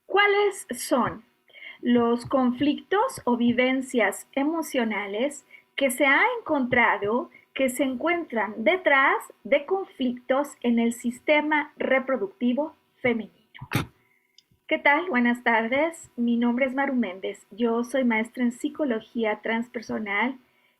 ¿Cuáles son los conflictos o vivencias emocionales que se ha encontrado que se encuentran detrás de conflictos en el sistema reproductivo femenino? ¿Qué tal? Buenas tardes. Mi nombre es Maru Méndez. Yo soy maestra en psicología transpersonal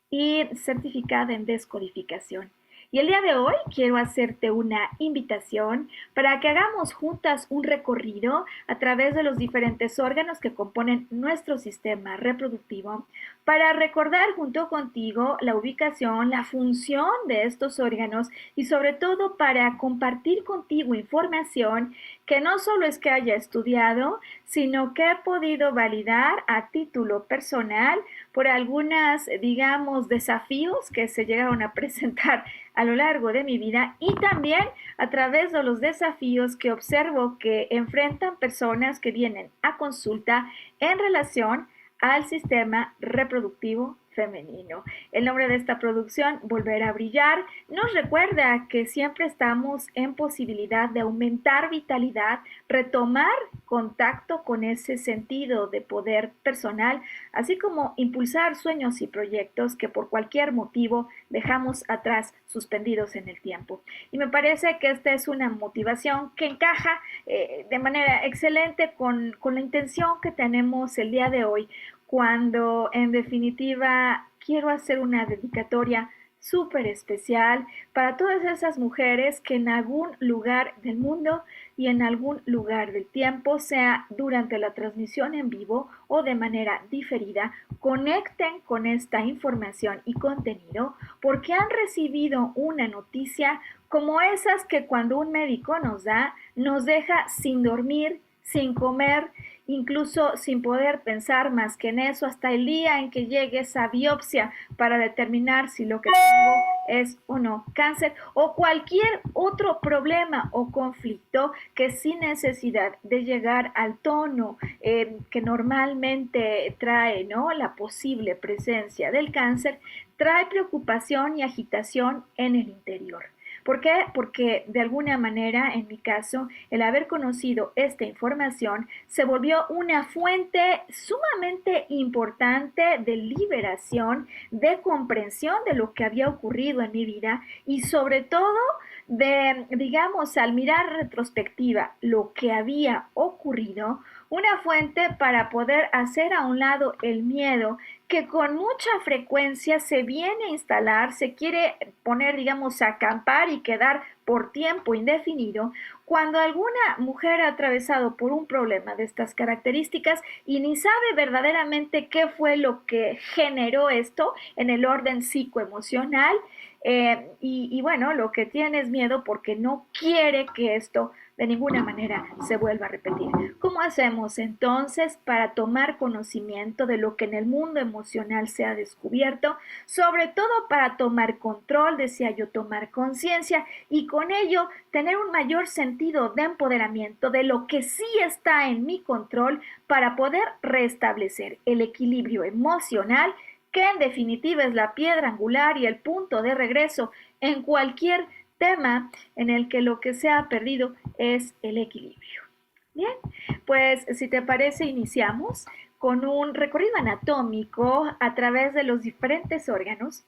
y certificada en descodificación. Y el día de hoy quiero hacerte una invitación para que hagamos juntas un recorrido a través de los diferentes órganos que componen nuestro sistema reproductivo para recordar junto contigo la ubicación, la función de estos órganos y sobre todo para compartir contigo información que no solo es que haya estudiado, sino que he podido validar a título personal por algunas, digamos, desafíos que se llegaron a presentar a lo largo de mi vida y también a través de los desafíos que observo que enfrentan personas que vienen a consulta en relación al sistema reproductivo femenino. El nombre de esta producción, Volver a Brillar, nos recuerda que siempre estamos en posibilidad de aumentar vitalidad, retomar contacto con ese sentido de poder personal, así como impulsar sueños y proyectos que por cualquier motivo dejamos atrás suspendidos en el tiempo. Y me parece que esta es una motivación que encaja de manera excelente con la intención que tenemos el día de hoy, cuando en definitiva quiero hacer una dedicatoria súper especial para todas esas mujeres que en algún lugar del mundo y en algún lugar del tiempo, sea durante la transmisión en vivo o de manera diferida, conecten con esta información y contenido porque han recibido una noticia como esas que cuando un médico nos da, nos deja sin dormir, sin comer, incluso sin poder pensar más que en eso hasta el día en que llegue esa biopsia para determinar si lo que tengo es o no cáncer o cualquier otro problema o conflicto que sin necesidad de llegar al tono que normalmente trae, ¿no?, la posible presencia del cáncer, trae preocupación y agitación en el interior. ¿Por qué? Porque de alguna manera, en mi caso, el haber conocido esta información se volvió una fuente sumamente importante de liberación, de comprensión de lo que había ocurrido en mi vida y sobre todo de, digamos, al mirar retrospectiva lo que había ocurrido, una fuente para poder hacer a un lado el miedo que con mucha frecuencia se viene a instalar, se quiere poner, digamos, a acampar y quedar por tiempo indefinido, cuando alguna mujer ha atravesado por un problema de estas características y ni sabe verdaderamente qué fue lo que generó esto en el orden psicoemocional, y bueno, lo que tiene es miedo porque no quiere que esto de ninguna manera se vuelva a repetir. ¿Cómo hacemos entonces para tomar conocimiento de lo que en el mundo emocional se ha descubierto? Sobre todo para tomar control, decía yo, tomar conciencia y con ello tener un mayor sentido de empoderamiento de lo que sí está en mi control para poder restablecer el equilibrio emocional, que en definitiva es la piedra angular y el punto de regreso en cualquier tema en el que lo que se ha perdido es el equilibrio. Bien, pues si te parece iniciamos con un recorrido anatómico a través de los diferentes órganos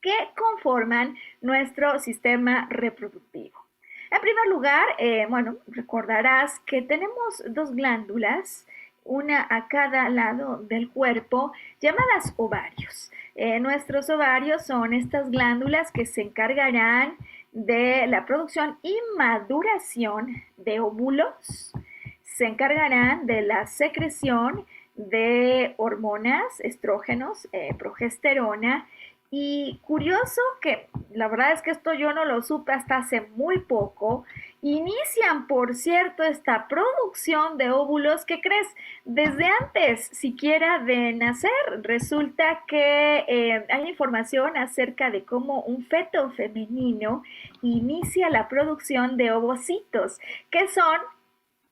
que conforman nuestro sistema reproductivo. En primer lugar, bueno, recordarás que tenemos dos glándulas, una a cada lado del cuerpo, llamadas ovarios. Nuestros ovarios son estas glándulas que se encargarán de la producción y maduración de óvulos, se encargarán de la secreción de hormonas, estrógenos, progesterona. Y curioso que la verdad es que esto yo no lo supe hasta hace muy poco. Inician, por cierto, esta producción de óvulos, ¿qué crees? Desde antes siquiera de nacer. Resulta que hay información acerca de cómo un feto femenino inicia la producción de ovocitos, que son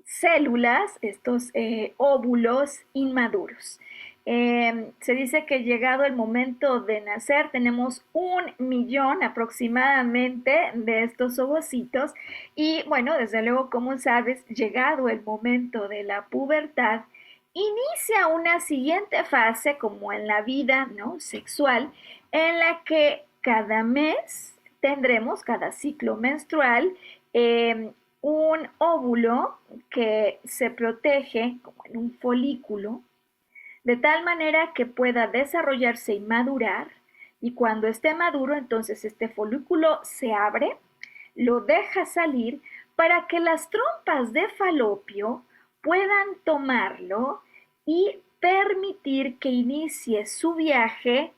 células, estos óvulos inmaduros. Se dice que llegado el momento de nacer tenemos 1 millón aproximadamente de estos ovocitos y bueno, desde luego, como sabes, llegado el momento de la pubertad, inicia una siguiente fase como en la vida, ¿no?, sexual, en la que cada mes tendremos, cada ciclo menstrual, un óvulo que se protege como en un folículo, de tal manera que pueda desarrollarse y madurar, y cuando esté maduro, entonces este folículo se abre, lo deja salir para que las trompas de falopio puedan tomarlo y permitir que inicie su viaje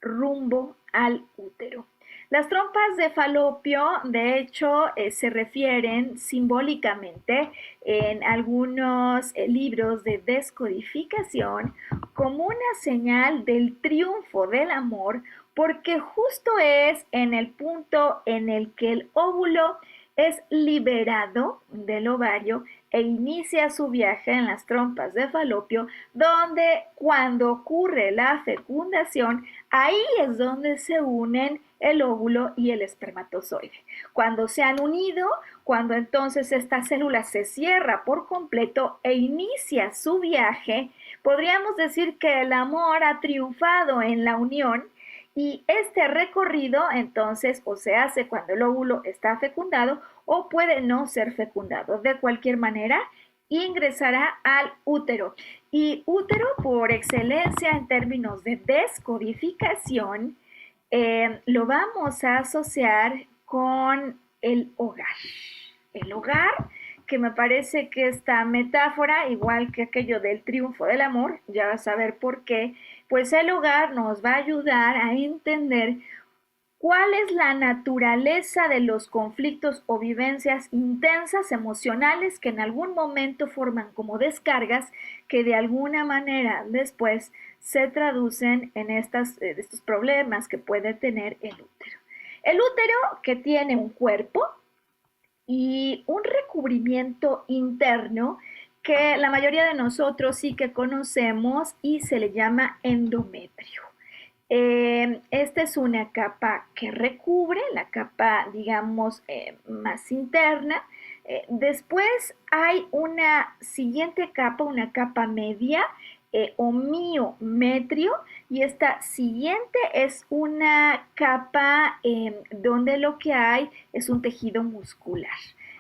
rumbo al útero. Las trompas de falopio, de hecho, se refieren simbólicamente en algunos libros de descodificación como una señal del triunfo del amor, porque justo es en el punto en el que el óvulo es liberado del ovario e inicia su viaje en las trompas de falopio, donde cuando ocurre la fecundación, ahí es donde se unen el óvulo y el espermatozoide. Cuando se han unido, cuando entonces esta célula se cierra por completo e inicia su viaje, podríamos decir que el amor ha triunfado en la unión y este recorrido entonces o se hace cuando el óvulo está fecundado o puede no ser fecundado. De cualquier manera, ingresará al útero. Y útero por excelencia en términos de descodificación, lo vamos a asociar con el hogar. El hogar, que me parece que esta metáfora, igual que aquello del triunfo del amor, ya vas a ver por qué, pues el hogar nos va a ayudar a entender cuál es la naturaleza de los conflictos o vivencias intensas emocionales que en algún momento forman como descargas que de alguna manera después se traducen en estos problemas que puede tener el útero. El útero, que tiene un cuerpo y un recubrimiento interno que la mayoría de nosotros sí que conocemos y se le llama endometrio. Esta es una capa que recubre, la capa, digamos, más interna. Después hay una siguiente capa, una capa media o miometrio, y esta siguiente es una capa donde lo que hay es un tejido muscular.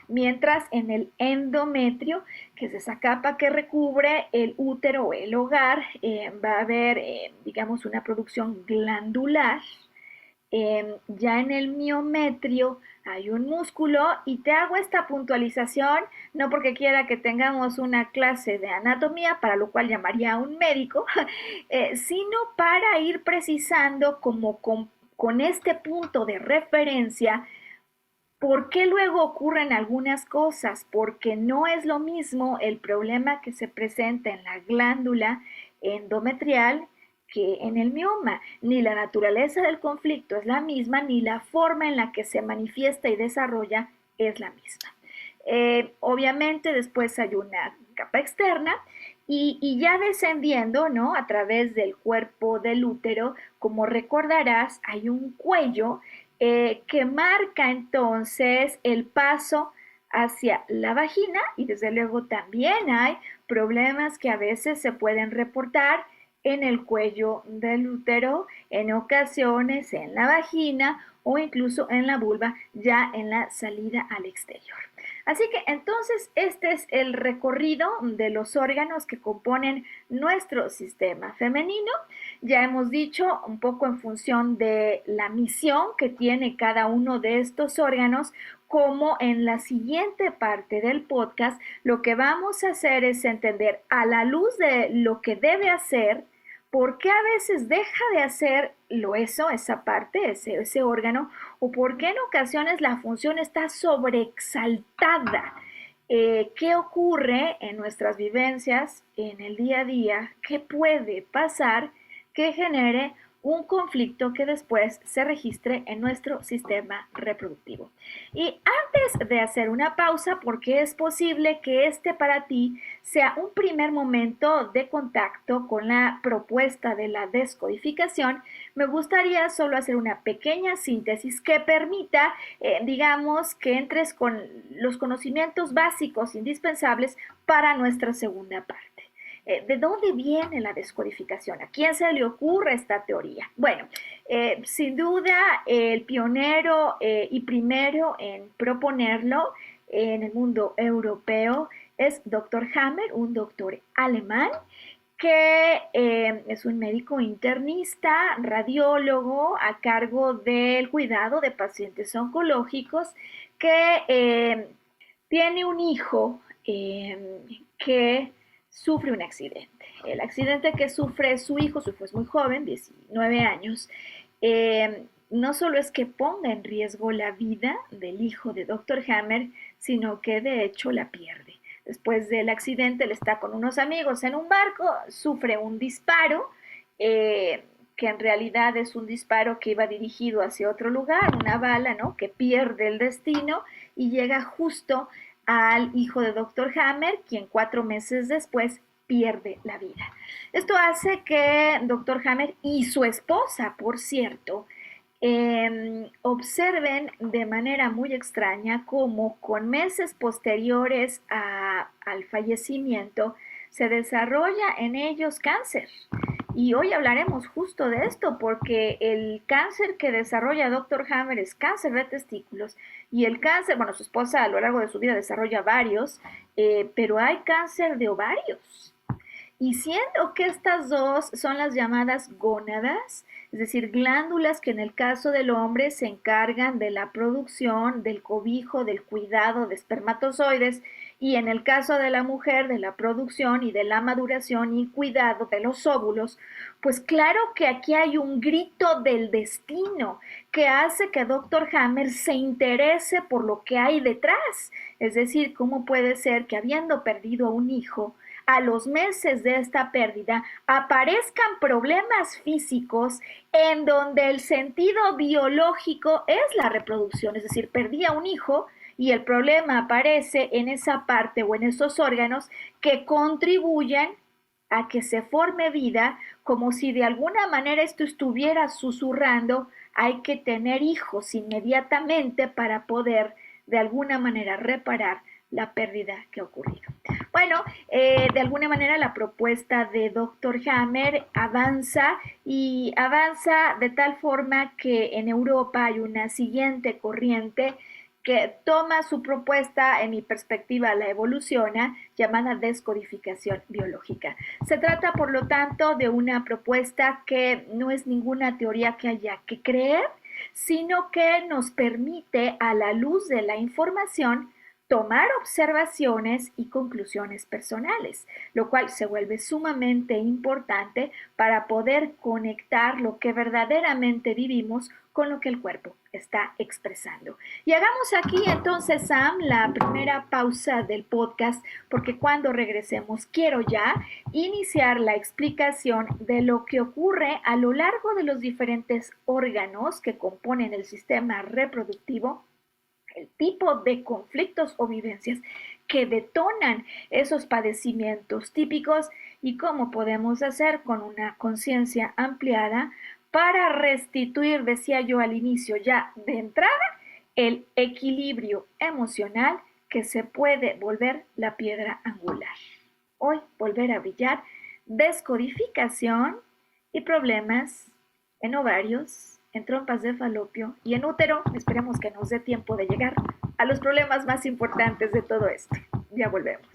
Mientras en el endometrio, que es esa capa que recubre el útero o el hogar, va a haber, digamos, una producción glandular. Ya en el miometrio hay un músculo y te hago esta puntualización, no porque quiera que tengamos una clase de anatomía, para lo cual llamaría a un médico, sino para ir precisando como con este punto de referencia. ¿Por qué luego ocurren algunas cosas? Porque no es lo mismo el problema que se presenta en la glándula endometrial que en el mioma. Ni la naturaleza del conflicto es la misma, ni la forma en la que se manifiesta y desarrolla es la misma. Obviamente después hay una capa externa y ya descendiendo, ¿no?, a través del cuerpo del útero, como recordarás, hay un cuello que marca entonces el paso hacia la vagina, y desde luego también hay problemas que a veces se pueden reportar en el cuello del útero, en ocasiones en la vagina o incluso en la vulva, ya en la salida al exterior. Así que entonces este es el recorrido de los órganos que componen nuestro sistema femenino. Ya hemos dicho un poco en función de la misión que tiene cada uno de estos órganos, como en la siguiente parte del podcast lo que vamos a hacer es entender a la luz de lo que debe hacer, por qué a veces deja de hacerlo eso, esa parte, ese órgano, o por qué en ocasiones la función está sobreexaltada. ¿Qué ocurre en nuestras vivencias en el día a día? ¿Qué puede pasar que genere un conflicto que después se registre en nuestro sistema reproductivo. Y antes de hacer una pausa, porque es posible que este para ti sea un primer momento de contacto con la propuesta de la descodificación, me gustaría solo hacer una pequeña síntesis que permita, digamos, que entres con los conocimientos básicos indispensables para nuestra segunda parte. ¿De dónde viene la descodificación? ¿A quién se le ocurre esta teoría? Bueno, sin duda el pionero y primero en proponerlo en el mundo europeo es Dr. Hammer, un doctor alemán que es un médico internista, radiólogo a cargo del cuidado de pacientes oncológicos que tiene un hijo que sufre un accidente. El accidente que sufre su hijo es muy joven, 19 años, no solo es que ponga en riesgo la vida del hijo de Dr. Hammer, sino que de hecho la pierde. Después del accidente, él está con unos amigos en un barco, sufre un disparo, que en realidad es un disparo que iba dirigido hacia otro lugar, una bala, ¿no? Que pierde el destino y llega justo al hijo de Dr. Hammer, quien 4 meses después pierde la vida. Esto hace que Dr. Hammer y su esposa, por cierto, observen de manera muy extraña cómo con meses posteriores al fallecimiento se desarrolla en ellos cáncer. Y hoy hablaremos justo de esto, porque el cáncer que desarrolla Dr. Hammer es cáncer de testículos y el cáncer, bueno, su esposa a lo largo de su vida desarrolla varios, pero hay cáncer de ovarios. Y siendo que estas dos son las llamadas gónadas, es decir, glándulas que en el caso del hombre se encargan de la producción, del cobijo, del cuidado de espermatozoides, y en el caso de la mujer de la producción y de la maduración y cuidado de los óvulos, pues claro que aquí hay un grito del destino que hace que Dr. Hammer se interese por lo que hay detrás. Es decir, cómo puede ser que habiendo perdido a un hijo, a los meses de esta pérdida aparezcan problemas físicos en donde el sentido biológico es la reproducción, es decir, perdí a un hijo y el problema aparece en esa parte o en esos órganos que contribuyen a que se forme vida, como si de alguna manera esto estuviera susurrando, hay que tener hijos inmediatamente para poder de alguna manera reparar la pérdida que ha ocurrido. Bueno, de alguna manera la propuesta de Dr. Hammer avanza y avanza de tal forma que en Europa hay una siguiente corriente que toma su propuesta, en mi perspectiva la evoluciona, llamada descodificación biológica. Se trata, por lo tanto, de una propuesta que no es ninguna teoría que haya que creer, sino que nos permite, a la luz de la información, tomar observaciones y conclusiones personales, lo cual se vuelve sumamente importante para poder conectar lo que verdaderamente vivimos con lo que el cuerpo está expresando. Y hagamos aquí entonces, Sam, la primera pausa del podcast, porque cuando regresemos quiero ya iniciar la explicación de lo que ocurre a lo largo de los diferentes órganos que componen el sistema reproductivo, el tipo de conflictos o vivencias que detonan esos padecimientos típicos y cómo podemos hacer con una conciencia ampliada para restituir, decía yo al inicio ya de entrada, el equilibrio emocional que se puede volver la piedra angular. Hoy volver a brillar, descodificación y problemas en ovarios, en trompas de falopio y en útero. Esperemos que nos dé tiempo de llegar a los problemas más importantes de todo esto. Ya volvemos.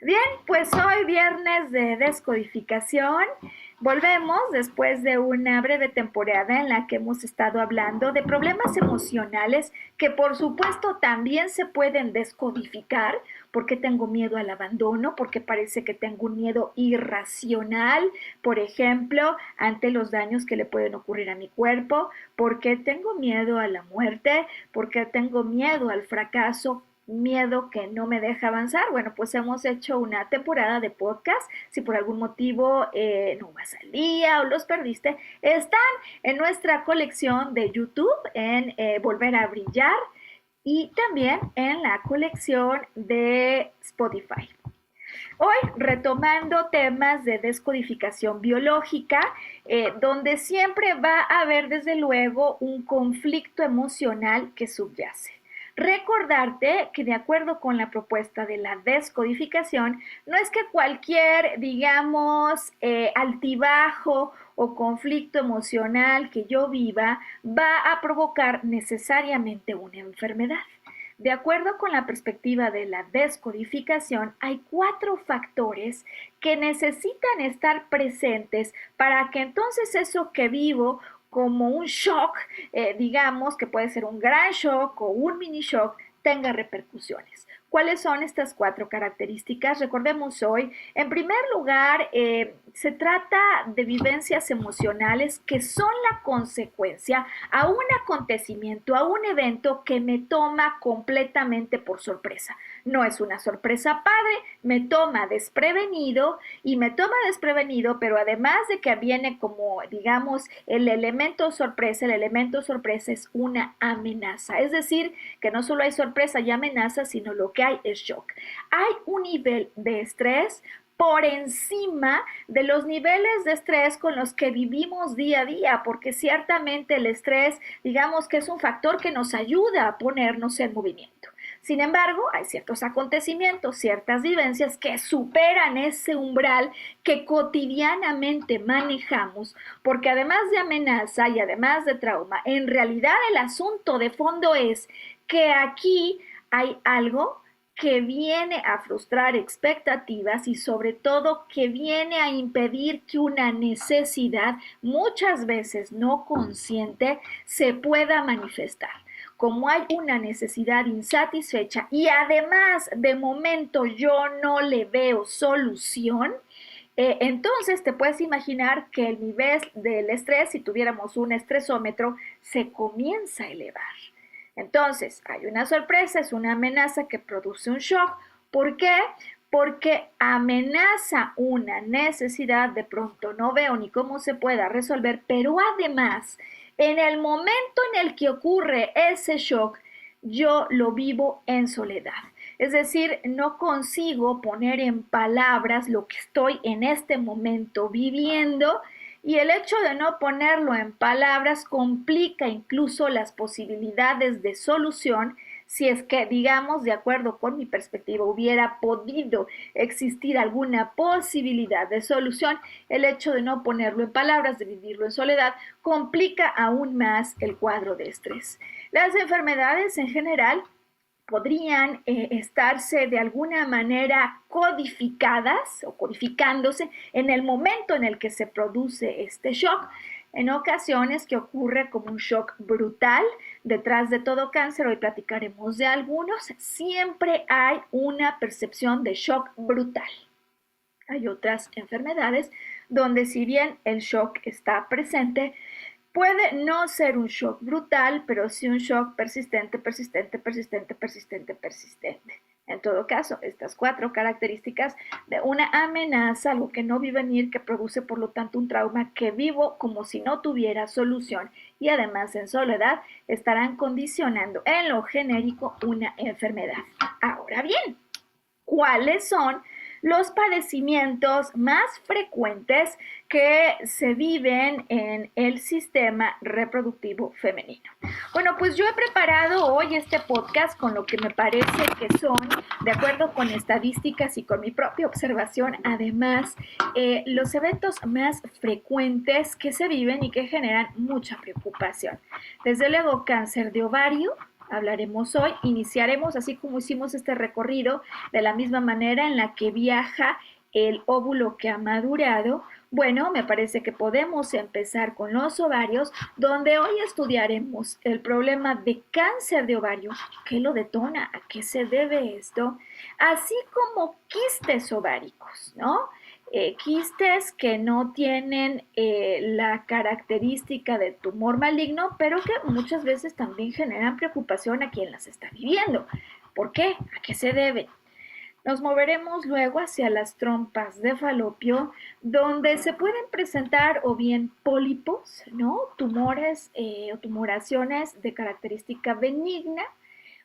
Bien, pues hoy viernes de descodificación. Volvemos después de una breve temporada en la que hemos estado hablando de problemas emocionales que por supuesto también se pueden descodificar, porque tengo miedo al abandono, porque parece que tengo un miedo irracional, por ejemplo, ante los daños que le pueden ocurrir a mi cuerpo, porque tengo miedo a la muerte, porque tengo miedo al fracaso, miedo que no me deja avanzar. Bueno, pues hemos hecho una temporada de podcast. Si por algún motivo no vas al día o los perdiste, están en nuestra colección de YouTube en Volver a Brillar y también en la colección de Spotify. Hoy retomando temas de descodificación biológica, donde siempre va a haber desde luego un conflicto emocional que subyace. Recordarte que de acuerdo con la propuesta de la descodificación, no es que cualquier, digamos, altibajo o conflicto emocional que yo viva va a provocar necesariamente una enfermedad. De acuerdo con la perspectiva de la descodificación, hay 4 factores que necesitan estar presentes para que entonces eso que vivo como un shock, digamos que puede ser un gran shock o un mini shock, tenga repercusiones. ¿Cuáles son estas 4 características? Recordemos hoy, en primer lugar, se trata de vivencias emocionales que son la consecuencia a un acontecimiento, a un evento que me toma completamente por sorpresa. No es una sorpresa padre, me toma desprevenido y me toma desprevenido, pero además de que viene como, digamos, el elemento sorpresa es una amenaza. Es decir, que no solo hay sorpresa y amenaza, sino lo que hay es shock. Hay un nivel de estrés por encima de los niveles de estrés con los que vivimos día a día, porque ciertamente el estrés, digamos que es un factor que nos ayuda a ponernos en movimiento. Sin embargo, hay ciertos acontecimientos, ciertas vivencias que superan ese umbral que cotidianamente manejamos, porque además de amenaza y además de trauma, en realidad el asunto de fondo es que aquí hay algo que viene a frustrar expectativas y sobre todo que viene a impedir que una necesidad, muchas veces no consciente, se pueda manifestar. Como hay una necesidad insatisfecha y además de momento yo no le veo solución, entonces te puedes imaginar que el nivel del estrés, si tuviéramos un estresómetro, se comienza a elevar. Entonces, hay una sorpresa, es una amenaza que produce un shock. ¿Por qué? Porque amenaza una necesidad, de pronto no veo ni cómo se pueda resolver, pero además, en el momento en el que ocurre ese shock, yo lo vivo en soledad. Es decir, no consigo poner en palabras lo que estoy en este momento viviendo y el hecho de no ponerlo en palabras complica incluso las posibilidades de solución si es que, digamos, de acuerdo con mi perspectiva, hubiera podido existir alguna posibilidad de solución, el hecho de no ponerlo en palabras, de vivirlo en soledad, complica aún más el cuadro de estrés. Las enfermedades en general podrían estarse de alguna manera codificadas o codificándose en el momento en el que se produce este shock. En ocasiones que ocurre como un shock brutal, detrás de todo cáncer, hoy platicaremos de algunos, siempre hay una percepción de shock brutal. Hay otras enfermedades donde si bien el shock está presente, puede no ser un shock brutal, pero sí un shock persistente, persistente, persistente, persistente, persistente. En todo caso, estas 4 características de una amenaza, algo que no vi venir, que produce por lo tanto un trauma que vivo como si no tuviera solución y además en soledad, estarán condicionando en lo genérico una enfermedad. Ahora bien, ¿cuáles son los padecimientos más frecuentes que se viven en el sistema reproductivo femenino? Bueno, pues yo he preparado hoy este podcast con lo que me parece que son, de acuerdo con estadísticas y con mi propia observación, además, los eventos más frecuentes que se viven y que generan mucha preocupación. Desde luego, cáncer de ovario. Hablaremos hoy, iniciaremos así como hicimos este recorrido de la misma manera en la que viaja el óvulo que ha madurado, bueno, me parece que podemos empezar con los ovarios, donde hoy estudiaremos el problema de cáncer de ovario, qué lo detona, a qué se debe esto, así como quistes ováricos, ¿no? Quistes que no tienen la característica de tumor maligno, pero que muchas veces también generan preocupación a quien las está viviendo. ¿Por qué? ¿A qué se debe? Nos moveremos luego hacia las trompas de falopio, donde se pueden presentar o bien pólipos, ¿no? Tumores o tumoraciones de característica benigna,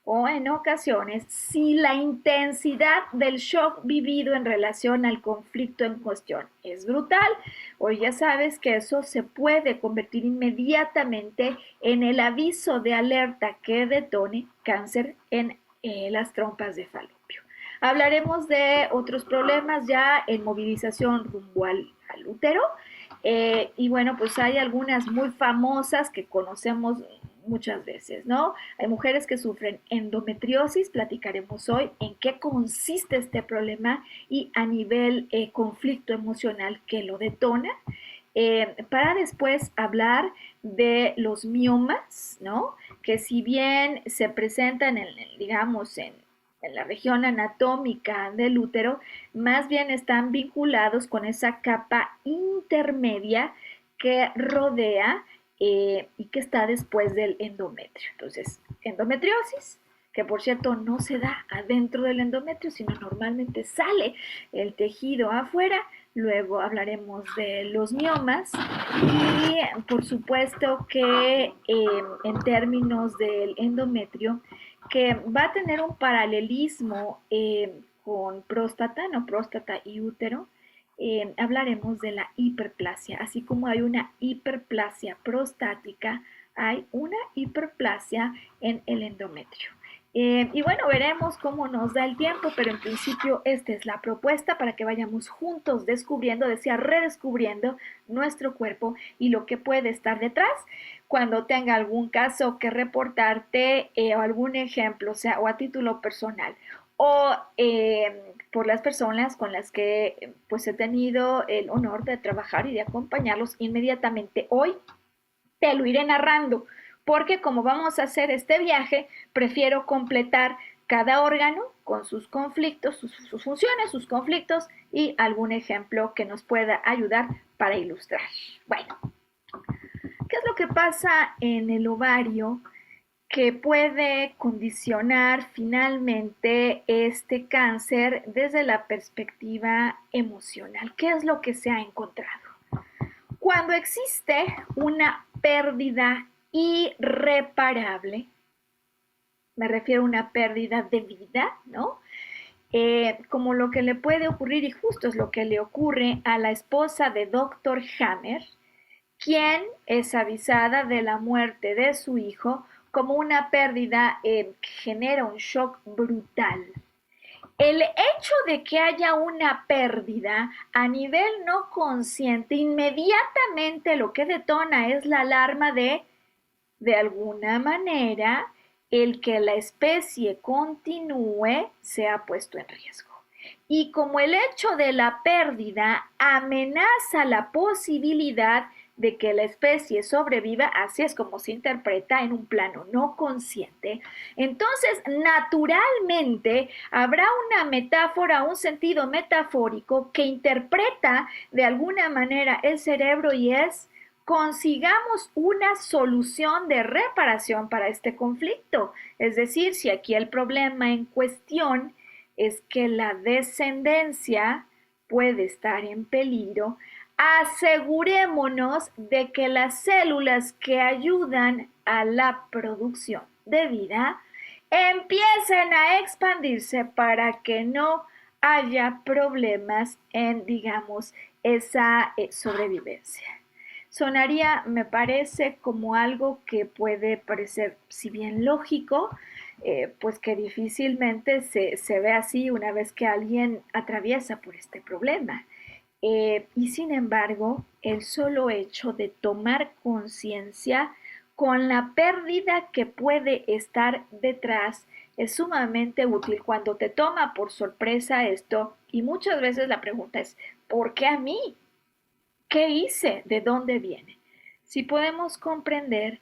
o en ocasiones, si la intensidad del shock vivido en relación al conflicto en cuestión es brutal, hoy ya sabes que eso se puede convertir inmediatamente en el aviso de alerta que detone cáncer en las trompas de falopio. Hablaremos de otros problemas ya en movilización rumbo al útero. Y bueno, pues hay algunas muy famosas que conocemos muchas veces, ¿no? Hay mujeres que sufren endometriosis, platicaremos hoy en qué consiste este problema y a nivel conflicto emocional que lo detona. Para después hablar de los miomas, ¿no? Que si bien se presentan digamos, en la región anatómica del útero, más bien están vinculados con esa capa intermedia que rodea y que está después del endometrio. Entonces, endometriosis, que por cierto no se da adentro del endometrio, sino normalmente sale el tejido afuera. Luego hablaremos de los miomas y por supuesto que en términos del endometrio, que va a tener un paralelismo con próstata, no próstata y útero, hablaremos de la hiperplasia. Así como hay una hiperplasia prostática, hay una hiperplasia en el endometrio. Y bueno, veremos cómo nos da el tiempo, pero en principio esta es la propuesta para que vayamos juntos descubriendo, decía, redescubriendo nuestro cuerpo y lo que puede estar detrás. Cuando tenga algún caso que reportarte o algún ejemplo, o sea, o a título personal, o por las personas con las que pues he tenido el honor de trabajar y de acompañarlos inmediatamente hoy, te lo iré narrando, porque como vamos a hacer este viaje, prefiero completar cada órgano con sus conflictos, sus funciones, sus conflictos y algún ejemplo que nos pueda ayudar para ilustrar. Bueno, ¿qué es lo que pasa en el ovario que puede condicionar finalmente este cáncer desde la perspectiva emocional? ¿Qué es lo que se ha encontrado? Cuando existe una pérdida irreparable, me refiero a una pérdida de vida, ¿no? Como lo que le puede ocurrir, y justo es lo que le ocurre a la esposa de Dr. Hammer, quien es avisada de la muerte de su hijo como una pérdida que genera un shock brutal. El hecho de que haya una pérdida a nivel no consciente, inmediatamente lo que detona es la alarma de alguna manera, el que la especie continúe se ha puesto en riesgo. Y como el hecho de la pérdida amenaza la posibilidad de que la especie sobreviva, así es como se interpreta en un plano no consciente, entonces naturalmente habrá una metáfora, un sentido metafórico que interpreta de alguna manera el cerebro y es: consigamos una solución de reparación para este conflicto. Es decir, si aquí el problema en cuestión es que la descendencia puede estar en peligro, asegurémonos de que las células que ayudan a la producción de vida empiecen a expandirse para que no haya problemas en, digamos, esa sobrevivencia. Sonaría, me parece, como algo que puede parecer, si bien lógico, pues que difícilmente se ve así una vez que alguien atraviesa por este problema. Y sin embargo, el solo hecho de tomar conciencia con la pérdida que puede estar detrás es sumamente útil cuando te toma por sorpresa esto y muchas veces la pregunta es, ¿por qué a mí? ¿Qué hice? ¿De dónde viene? Si podemos comprender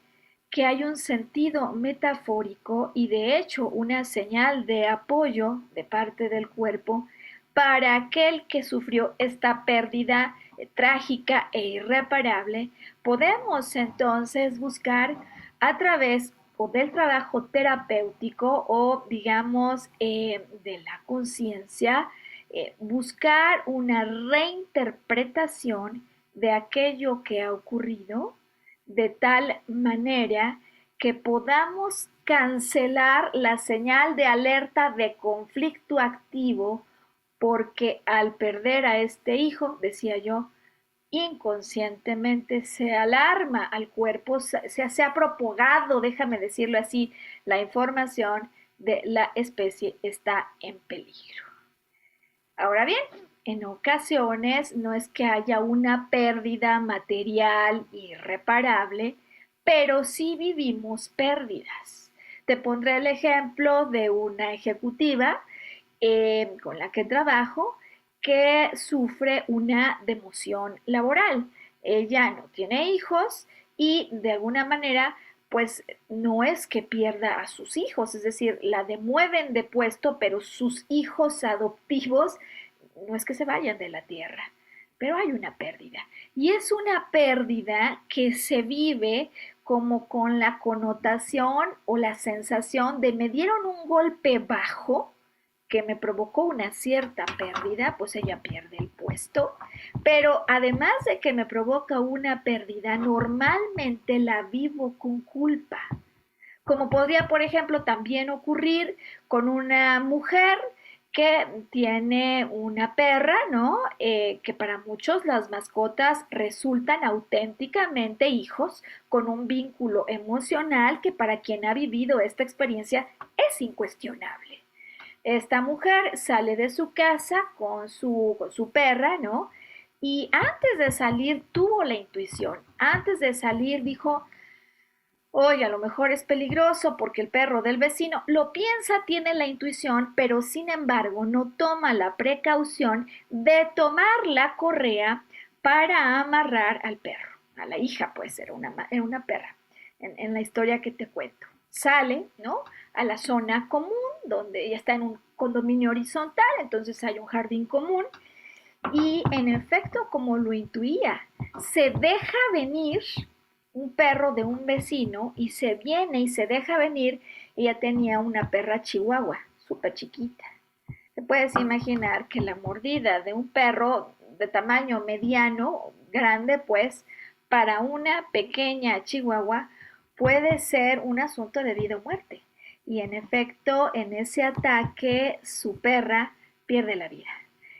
que hay un sentido metafórico y de hecho una señal de apoyo de parte del cuerpo para aquel que sufrió esta pérdida trágica e irreparable, podemos entonces buscar a través o del trabajo terapéutico o digamos de la conciencia, buscar una reinterpretación de aquello que ha ocurrido de tal manera que podamos cancelar la señal de alerta de conflicto activo porque al perder a este hijo, decía yo, inconscientemente se alarma al cuerpo, se ha propagado, déjame decirlo así, la información de la especie está en peligro. Ahora bien, en ocasiones no es que haya una pérdida material irreparable, pero sí vivimos pérdidas. Te pondré el ejemplo de una ejecutiva con la que trabajo que sufre una democión laboral. Ella no tiene hijos y de alguna manera pues no es que pierda a sus hijos, es decir, la demueven de puesto, pero sus hijos adoptivos no es que se vayan de la tierra, pero hay una pérdida. Y es una pérdida que se vive como con la connotación o la sensación de me dieron un golpe bajo que me provocó una cierta pérdida, pues ella pierde el puesto, pero además de que me provoca una pérdida, normalmente la vivo con culpa, como podría, por ejemplo, también ocurrir con una mujer que tiene una perra, ¿no? Que para muchos las mascotas resultan auténticamente hijos con un vínculo emocional que para quien ha vivido esta experiencia es incuestionable. Esta mujer sale de su casa con su perra, ¿no? Y antes de salir tuvo la intuición, antes de salir dijo, oye, a lo mejor es peligroso porque el perro del vecino lo piensa, tiene la intuición, pero sin embargo no toma la precaución de tomar la correa para amarrar al perro. A la hija, pues, era una perra, en la historia que te cuento. Sale, ¿no? A la zona común, donde ella está en un condominio horizontal, entonces hay un jardín común, y en efecto, como lo intuía, se deja venir un perro de un vecino y se viene y se deja venir. Ella tenía una perra chihuahua, súper chiquita. Te puedes imaginar que la mordida de un perro de tamaño mediano, grande pues, para una pequeña chihuahua puede ser un asunto de vida o muerte. Y en efecto, en ese ataque, su perra pierde la vida.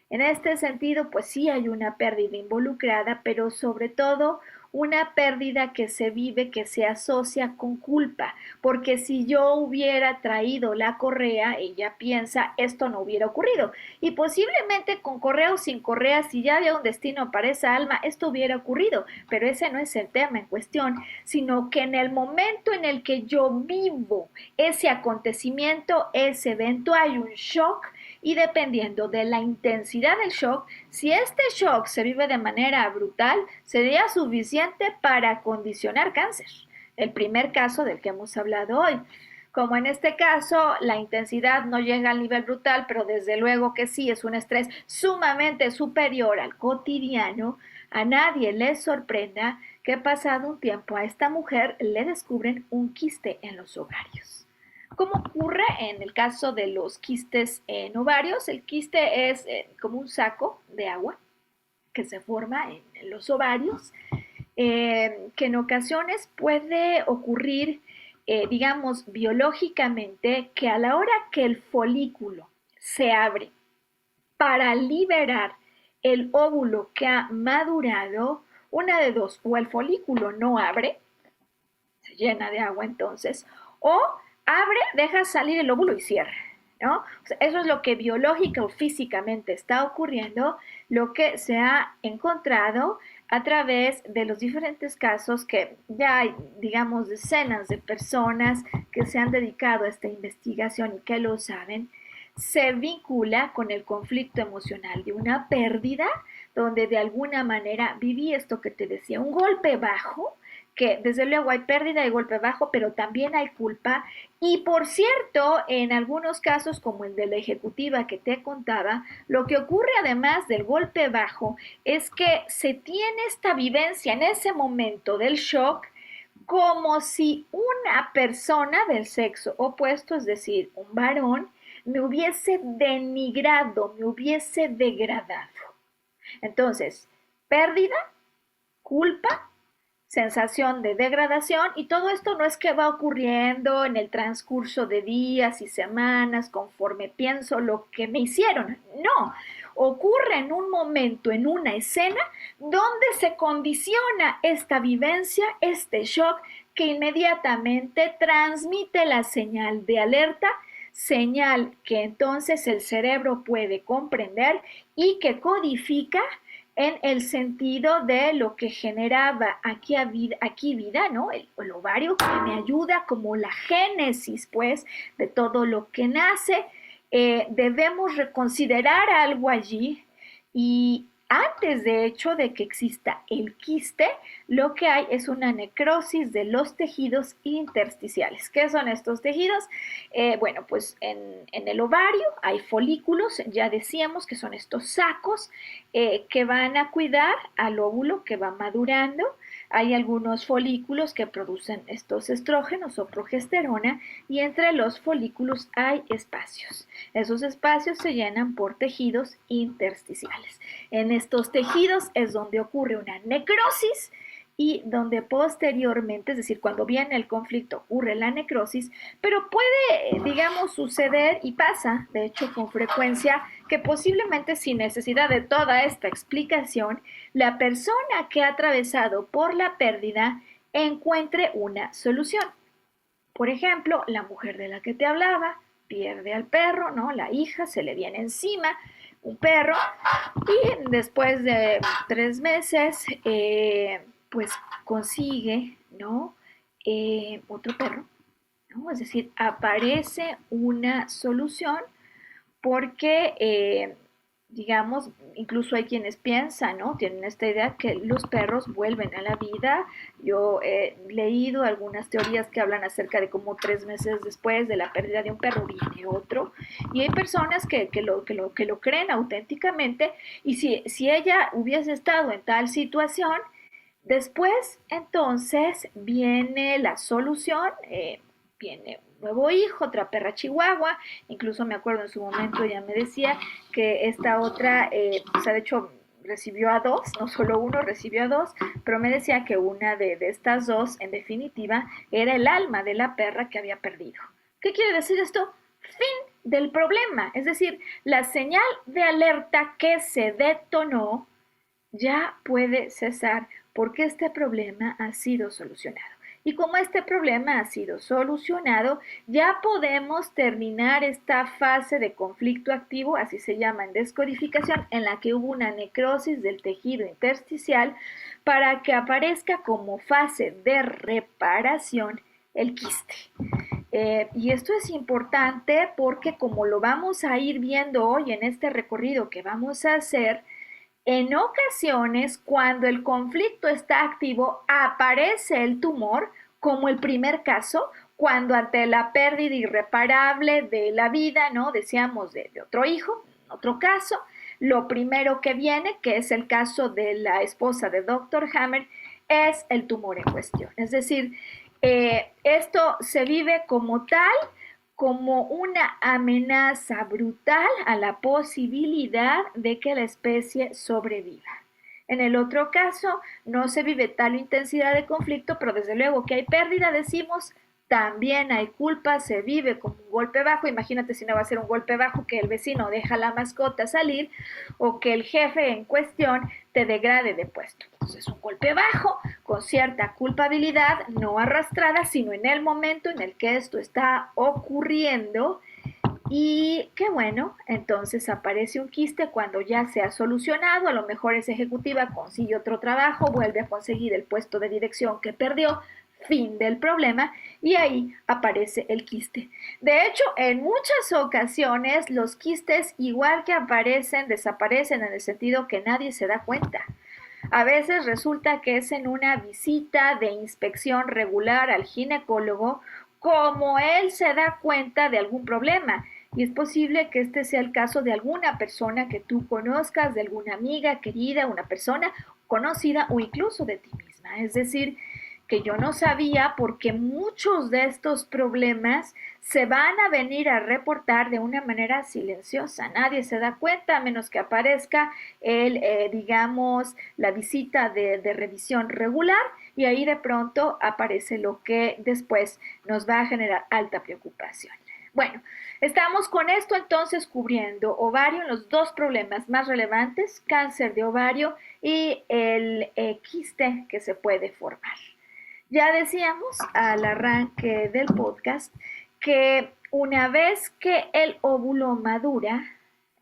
En este sentido, pues sí hay una pérdida involucrada, pero sobre todo una pérdida que se vive, que se asocia con culpa, porque si yo hubiera traído la correa, ella piensa, esto no hubiera ocurrido. Y posiblemente con correa o sin correa, si ya había un destino para esa alma, esto hubiera ocurrido, pero ese no es el tema en cuestión, sino que en el momento en el que yo vivo ese acontecimiento, ese evento, hay un shock y dependiendo de la intensidad del shock, si este shock se vive de manera brutal, sería suficiente para condicionar cáncer. El primer caso del que hemos hablado hoy. Como en este caso, la intensidad no llega al nivel brutal, pero desde luego que sí es un estrés sumamente superior al cotidiano, a nadie le sorprenda que pasado un tiempo a esta mujer le descubren un quiste en los ovarios. ¿Cómo ocurre en el caso de los quistes en ovarios? El quiste es como un saco de agua que se forma en los ovarios, que en ocasiones puede ocurrir, digamos, biológicamente, que a la hora que el folículo se abre para liberar el óvulo que ha madurado, una de dos, o el folículo no abre, se llena de agua entonces, o abre, deja salir el óvulo y cierra, ¿no? O sea, eso es lo que biológica o físicamente está ocurriendo, lo que se ha encontrado a través de los diferentes casos que ya hay, digamos, decenas de personas que se han dedicado a esta investigación y que lo saben, se vincula con el conflicto emocional de una pérdida donde de alguna manera viví esto que te decía, un golpe bajo, que desde luego hay pérdida y golpe bajo, pero también hay culpa. Y por cierto, en algunos casos, como el de la ejecutiva que te contaba, lo que ocurre además del golpe bajo es que se tiene esta vivencia en ese momento del shock como si una persona del sexo opuesto, es decir, un varón, me hubiese denigrado, me hubiese degradado. Entonces, pérdida, culpa, sensación de degradación, y todo esto no es que va ocurriendo en el transcurso de días y semanas conforme pienso lo que me hicieron, no, ocurre en un momento, en una escena donde se condiciona esta vivencia, este shock que inmediatamente transmite la señal de alerta, señal que entonces el cerebro puede comprender y que codifica en el sentido de lo que generaba aquí vida, ¿no? El ovario que me ayuda como la génesis, pues, de todo lo que nace. Debemos reconsiderar algo allí y antes, de hecho, de que exista el quiste, lo que hay es una necrosis de los tejidos intersticiales. ¿Qué son estos tejidos? Bueno, pues en el ovario hay folículos, ya decíamos que son estos sacos que van a cuidar al óvulo que va madurando. Hay algunos folículos que producen estos estrógenos o progesterona y entre los folículos hay espacios. Esos espacios se llenan por tejidos intersticiales. En estos tejidos es donde ocurre una necrosis y donde posteriormente, es decir, cuando viene el conflicto, ocurre la necrosis, pero puede, digamos, suceder y pasa, de hecho, con frecuencia, que posiblemente sin necesidad de toda esta explicación, la persona que ha atravesado por la pérdida encuentre una solución. Por ejemplo, la mujer de la que te hablaba pierde al perro, ¿no? La hija se le viene encima un perro y después de 3 meses, pues consigue, ¿no? Otro perro, ¿no? Es decir, aparece una solución porque, digamos, incluso hay quienes piensan, ¿no? Tienen esta idea que los perros vuelven a la vida. Yo he leído algunas teorías que hablan acerca de cómo 3 meses después de la pérdida de un perro viene otro. Y hay personas que lo creen auténticamente. Y si ella hubiese estado en tal situación, después entonces viene la solución, viene un nuevo hijo, otra perra chihuahua, incluso me acuerdo en su momento ella me decía que esta otra, o sea, de hecho recibió a 2, no solo uno, recibió a 2, pero me decía que una de estas 2, en definitiva, era el alma de la perra que había perdido. ¿Qué quiere decir esto? Fin del problema, es decir, la señal de alerta que se detonó ya puede cesar porque este problema ha sido solucionado. Y como este problema ha sido solucionado, ya podemos terminar esta fase de conflicto activo, así se llama en descodificación, en la que hubo una necrosis del tejido intersticial para que aparezca como fase de reparación el quiste. Y esto es importante porque como lo vamos a ir viendo hoy en este recorrido que vamos a hacer, en ocasiones, cuando el conflicto está activo, aparece el tumor, como el primer caso, cuando ante la pérdida irreparable de la vida, ¿no? Decíamos de otro hijo, otro caso, lo primero que viene, que es el caso de la esposa de Dr. Hammer, es el tumor en cuestión. Es decir, esto se vive como tal, como una amenaza brutal a la posibilidad de que la especie sobreviva. En el otro caso, no se vive tal intensidad de conflicto, pero desde luego que hay pérdida, decimos, también hay culpa, se vive como un golpe bajo. Imagínate si no va a ser un golpe bajo que el vecino deja la mascota salir o que el jefe en cuestión te degrade de puesto. Entonces, un golpe bajo con cierta culpabilidad, no arrastrada, sino en el momento en el que esto está ocurriendo Y qué bueno, entonces aparece un quiste cuando ya se ha solucionado, a lo mejor es ejecutiva, consigue otro trabajo, vuelve a conseguir el puesto de dirección que perdió, fin del problema, y ahí aparece el quiste. De hecho, en muchas ocasiones los quistes, igual que aparecen, desaparecen en el sentido que nadie se da cuenta. A veces resulta que es en una visita de inspección regular al ginecólogo como él se da cuenta de algún problema. Y es posible que este sea el caso de alguna persona que tú conozcas, de alguna amiga querida, una persona conocida o incluso de ti misma. Es decir, que yo no sabía porque muchos de estos problemas se van a venir a reportar de una manera silenciosa. Nadie se da cuenta a menos que aparezca digamos, la visita de revisión regular y ahí de pronto aparece lo que después nos va a generar alta preocupación. Bueno, estamos con esto entonces cubriendo ovario, los dos problemas más relevantes, cáncer de ovario y el quiste que se puede formar. Ya decíamos al arranque del podcast que una vez que el óvulo madura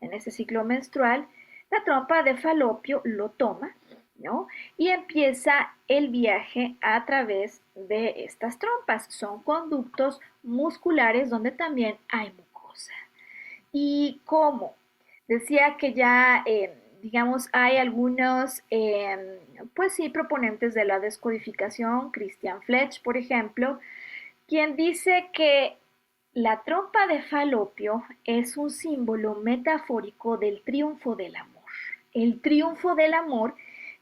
en ese ciclo menstrual, la trompa de falopio lo toma, ¿no? Y empieza el viaje a través de estas trompas. Son conductos musculares donde también hay mucosa. ¿Y cómo? Decía que ya, digamos, hay algunos, pues sí, proponentes de la descodificación, Christian Fletch, por ejemplo, quien dice que la trompa de falopio es un símbolo metafórico del triunfo del amor. El triunfo del amor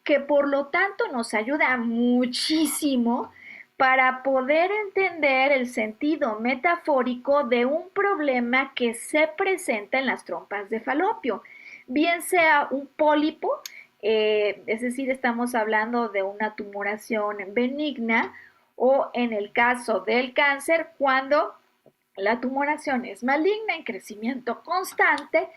que por lo tanto nos ayuda muchísimo para poder entender el sentido metafórico de un problema que se presenta en las trompas de falopio, bien sea un pólipo, es decir, estamos hablando de una tumoración benigna, o en el caso del cáncer, cuando la tumoración es maligna en crecimiento constante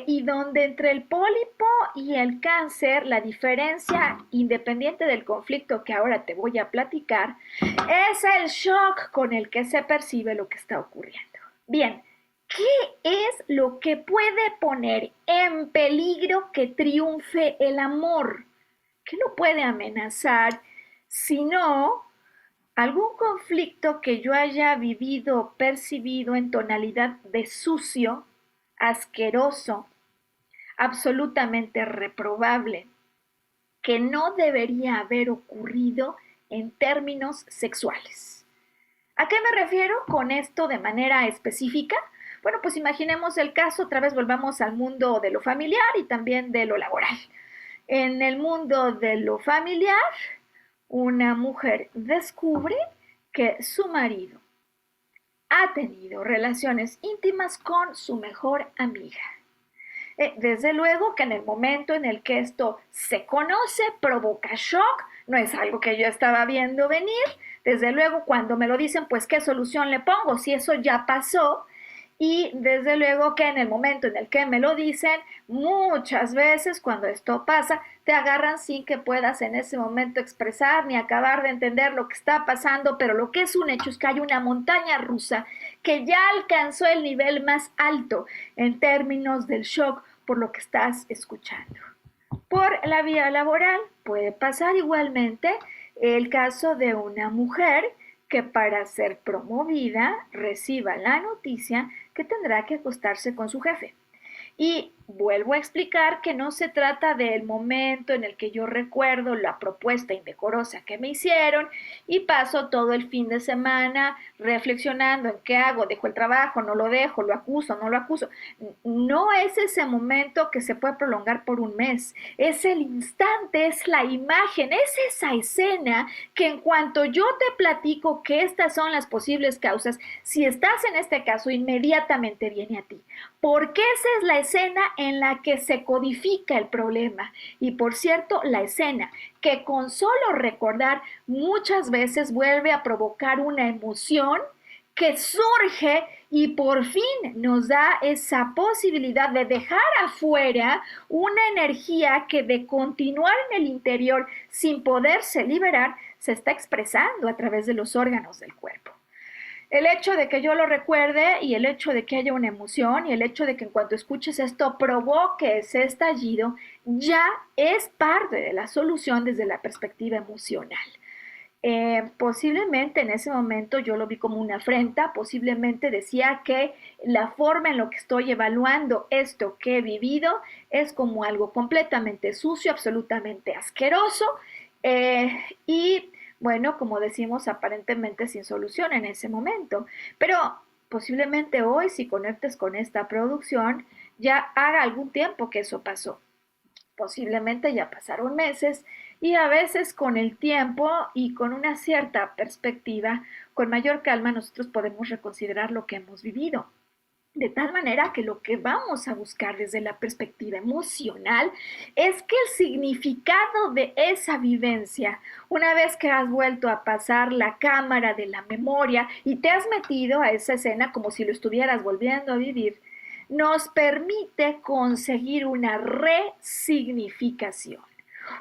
y donde entre el pólipo y el cáncer la diferencia, independiente del conflicto que ahora te voy a platicar, es el shock con el que se percibe lo que está ocurriendo. Bien, ¿qué es lo que puede poner en peligro que triunfe el amor? ¿Qué lo puede amenazar si no algún conflicto que yo haya vivido, percibido en tonalidad de sucio, asqueroso, absolutamente reprobable, que no debería haber ocurrido en términos sexuales? ¿A qué me refiero con esto de manera específica? Bueno, pues imaginemos el caso, otra vez volvamos al mundo de lo familiar y también de lo laboral. En el mundo de lo familiar, una mujer descubre que su marido ha tenido relaciones íntimas con su mejor amiga. Desde luego que en el momento en el que esto se conoce, provoca shock, no es algo que yo estaba viendo venir. Desde luego, cuando me lo dicen, pues, ¿qué solución le pongo? Si eso ya pasó. Y desde luego que en el momento en el que me lo dicen, muchas veces cuando esto pasa, te agarran sin que puedas en ese momento expresar ni acabar de entender lo que está pasando, pero lo que es un hecho es que hay una montaña rusa que ya alcanzó el nivel más alto en términos del shock por lo que estás escuchando. Por la vía laboral puede pasar igualmente el caso de una mujer que para ser promovida reciba la noticia que tendrá que acostarse con su jefe. Y vuelvo a explicar que no se trata del momento en el que yo recuerdo la propuesta indecorosa que me hicieron y paso todo el fin de semana reflexionando en qué hago, dejo el trabajo, no lo dejo, lo acuso, no lo acuso. No es ese momento que se puede prolongar por un mes, es el instante, es la imagen, es esa escena que en cuanto yo te platico que estas son las posibles causas, si estás en este caso, inmediatamente viene a ti. Porque esa es la escena en la que se codifica el problema. Y por cierto, la escena que con solo recordar muchas veces vuelve a provocar una emoción que surge y por fin nos da esa posibilidad de dejar afuera una energía que de continuar en el interior sin poderse liberar, se está expresando a través de los órganos del cuerpo. El hecho de que yo lo recuerde y el hecho de que haya una emoción y el hecho de que en cuanto escuches esto provoque ese estallido, ya es parte de la solución desde la perspectiva emocional. Posiblemente en ese momento yo lo vi como una afrenta, posiblemente decía que la forma en la que estoy evaluando esto que he vivido es como algo completamente sucio, absolutamente asqueroso eh, y bueno, como decimos, aparentemente sin solución en ese momento. Pero posiblemente hoy, si conectes con esta producción, ya haga algún tiempo que eso pasó. Posiblemente ya pasaron meses y a veces con el tiempo y con una cierta perspectiva, con mayor calma, nosotros podemos reconsiderar lo que hemos vivido. De tal manera que lo que vamos a buscar desde la perspectiva emocional es que el significado de esa vivencia, una vez que has vuelto a pasar la cámara de la memoria y te has metido a esa escena como si lo estuvieras volviendo a vivir, nos permite conseguir una resignificación,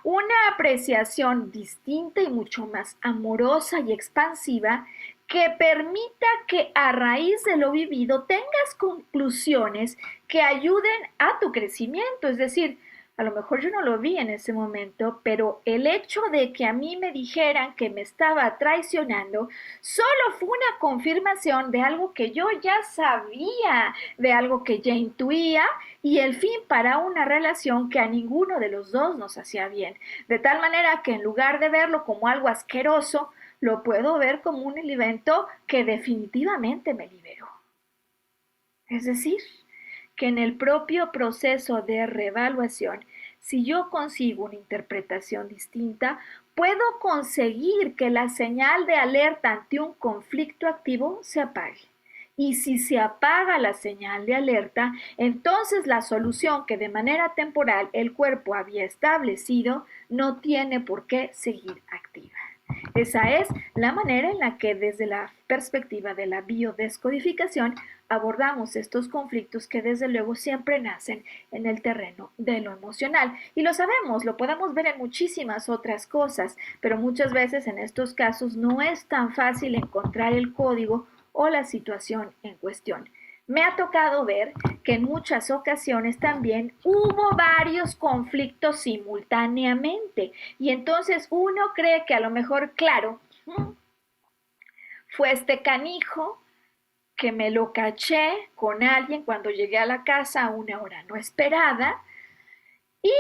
una apreciación distinta y mucho más amorosa y expansiva que permita que a raíz de lo vivido tengas conclusiones que ayuden a tu crecimiento. Es decir, a lo mejor yo no lo vi en ese momento, pero el hecho de que a mí me dijeran que me estaba traicionando solo fue una confirmación de algo que yo ya sabía, de algo que ya intuía y el fin para una relación que a ninguno de los dos nos hacía bien. De tal manera que en lugar de verlo como algo asqueroso, lo puedo ver como un evento que definitivamente me liberó. Es decir, que en el propio proceso de reevaluación, si yo consigo una interpretación distinta, puedo conseguir que la señal de alerta ante un conflicto activo se apague. Y si se apaga la señal de alerta, entonces la solución que de manera temporal el cuerpo había establecido no tiene por qué seguir activa. Esa es la manera en la que desde la perspectiva de la biodescodificación abordamos estos conflictos que desde luego siempre nacen en el terreno de lo emocional. Y lo sabemos, lo podemos ver en muchísimas otras cosas, pero muchas veces en estos casos no es tan fácil encontrar el código o la situación en cuestión. Me ha tocado ver que en muchas ocasiones también hubo varios conflictos simultáneamente y entonces uno cree que a lo mejor, claro, fue este canijo que me lo caché con alguien cuando llegué a la casa a una hora no esperada y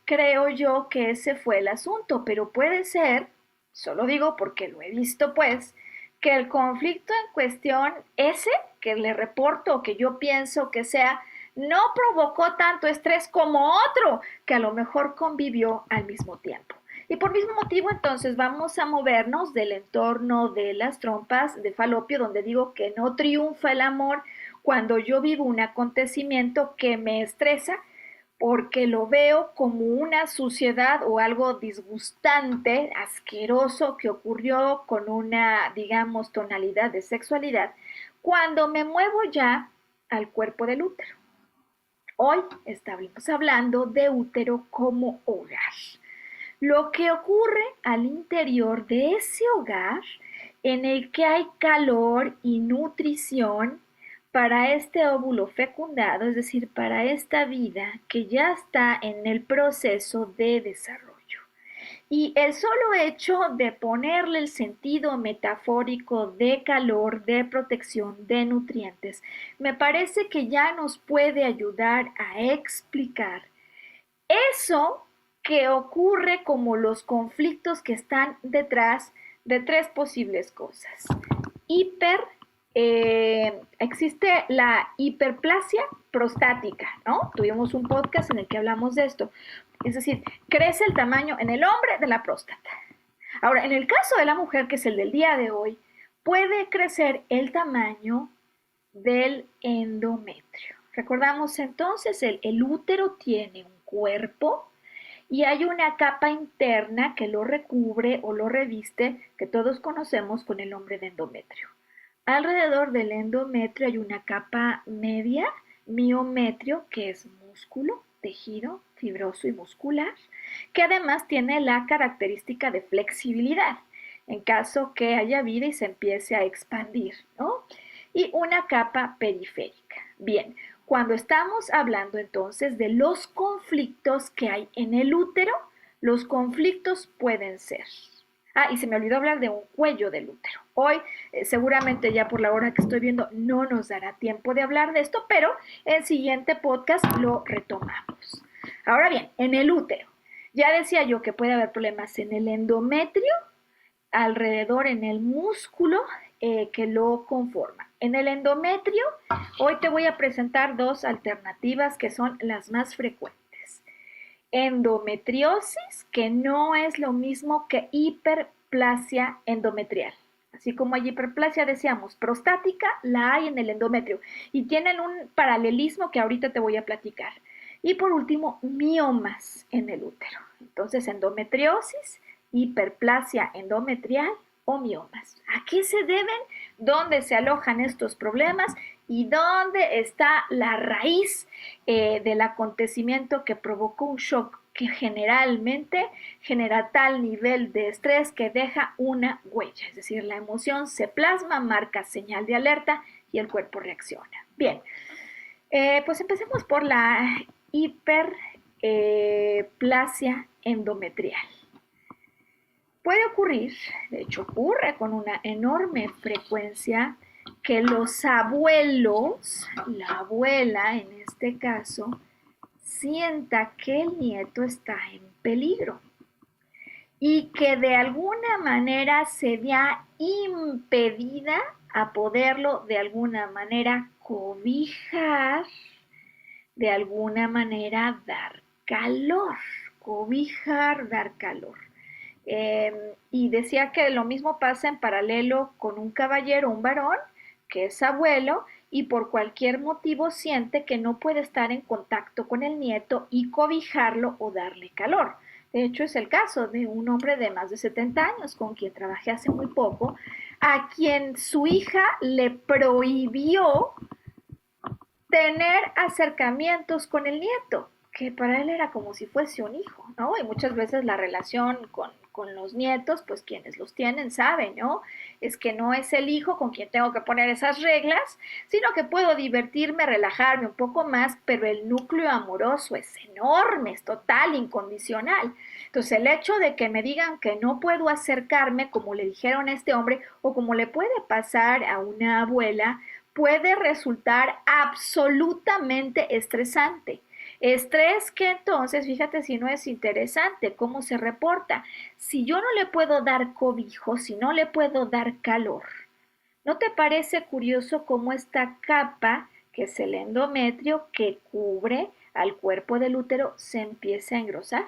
creo yo que ese fue el asunto, pero puede ser, solo digo porque lo he visto pues, que el conflicto en cuestión, ese que le reporto o que yo pienso que sea, no provocó tanto estrés como otro que a lo mejor convivió al mismo tiempo. Y por mismo motivo, entonces vamos a movernos del entorno de las trompas de Falopio, donde digo que no triunfa el amor cuando yo vivo un acontecimiento que me estresa porque lo veo como una suciedad o algo disgustante, asqueroso que ocurrió con una, digamos, tonalidad de sexualidad, cuando me muevo ya al cuerpo del útero. Hoy estamos hablando de útero como hogar. Lo que ocurre al interior de ese hogar en el que hay calor y nutrición para este óvulo fecundado, es decir, para esta vida que ya está en el proceso de desarrollo. Y el solo hecho de ponerle el sentido metafórico de calor, de protección, de nutrientes, me parece que ya nos puede ayudar a explicar eso que ocurre como los conflictos que están detrás de tres posibles cosas. Existe la hiperplasia prostática, ¿no? Tuvimos un podcast en el que hablamos de esto. Es decir, crece el tamaño en el hombre de la próstata. Ahora, en el caso de la mujer, que es el del día de hoy, puede crecer el tamaño del endometrio. Recordamos entonces, el útero tiene un cuerpo y hay una capa interna que lo recubre o lo reviste, que todos conocemos con el nombre de endometrio. Alrededor del endometrio hay una capa media, miometrio, que es músculo, tejido fibroso y muscular, que además tiene la característica de flexibilidad. en caso que haya vida y se empiece a expandir, ¿no? Y una capa periférica. Bien, cuando estamos hablando entonces de los conflictos que hay en el útero, los conflictos pueden ser. Y se me olvidó hablar de un cuello del útero. Hoy, seguramente ya por la hora que estoy viendo, no nos dará tiempo de hablar de esto, pero en el siguiente podcast lo retomamos. Ahora bien, en el útero, ya decía yo que puede haber problemas en el endometrio, alrededor en el músculo que lo conforma. En el endometrio, hoy te voy a presentar dos alternativas que son las más frecuentes. Endometriosis, que no es lo mismo que hiperplasia endometrial. Así como hay hiperplasia, decíamos, prostática, la hay en el endometrio y tienen un paralelismo que ahorita te voy a platicar. Y por último, miomas en el útero. Entonces, endometriosis, hiperplasia endometrial o miomas. ¿A qué se deben? ¿Dónde se alojan estos problemas? ¿Y dónde está la raíz del acontecimiento que provocó un shock que generalmente genera tal nivel de estrés que deja una huella? Es decir, la emoción se plasma, marca señal de alerta y el cuerpo reacciona. Bien, pues empecemos por la hiperplasia endometrial. Puede ocurrir, de hecho ocurre con una enorme frecuencia, que los abuelos, la abuela en este caso, sienta que el nieto está en peligro y que de alguna manera se vea impedida a poderlo de alguna manera cobijar, de alguna manera dar calor, cobijar, dar calor. Y decía que lo mismo pasa en paralelo con un caballero, un varón, que es abuelo y por cualquier motivo siente que no puede estar en contacto con el nieto y cobijarlo o darle calor. De hecho, es el caso de un hombre de más de 70 años con quien trabajé hace muy poco, a quien su hija le prohibió tener acercamientos con el nieto, que para él era como si fuese un hijo, ¿no? Y muchas veces la relación con los nietos, pues quienes los tienen saben, ¿no? Es que no es el hijo con quien tengo que poner esas reglas, sino que puedo divertirme, relajarme un poco más, pero el núcleo amoroso es enorme, es total, incondicional. Entonces el hecho de que me digan que no puedo acercarme, como le dijeron a este hombre, o como le puede pasar a una abuela, puede resultar absolutamente estresante. Estrés que entonces, fíjate si no es interesante, cómo se reporta. Si yo no le puedo dar cobijo, si no le puedo dar calor, ¿no te parece curioso cómo esta capa, que es el endometrio, que cubre al cuerpo del útero, se empieza a engrosar?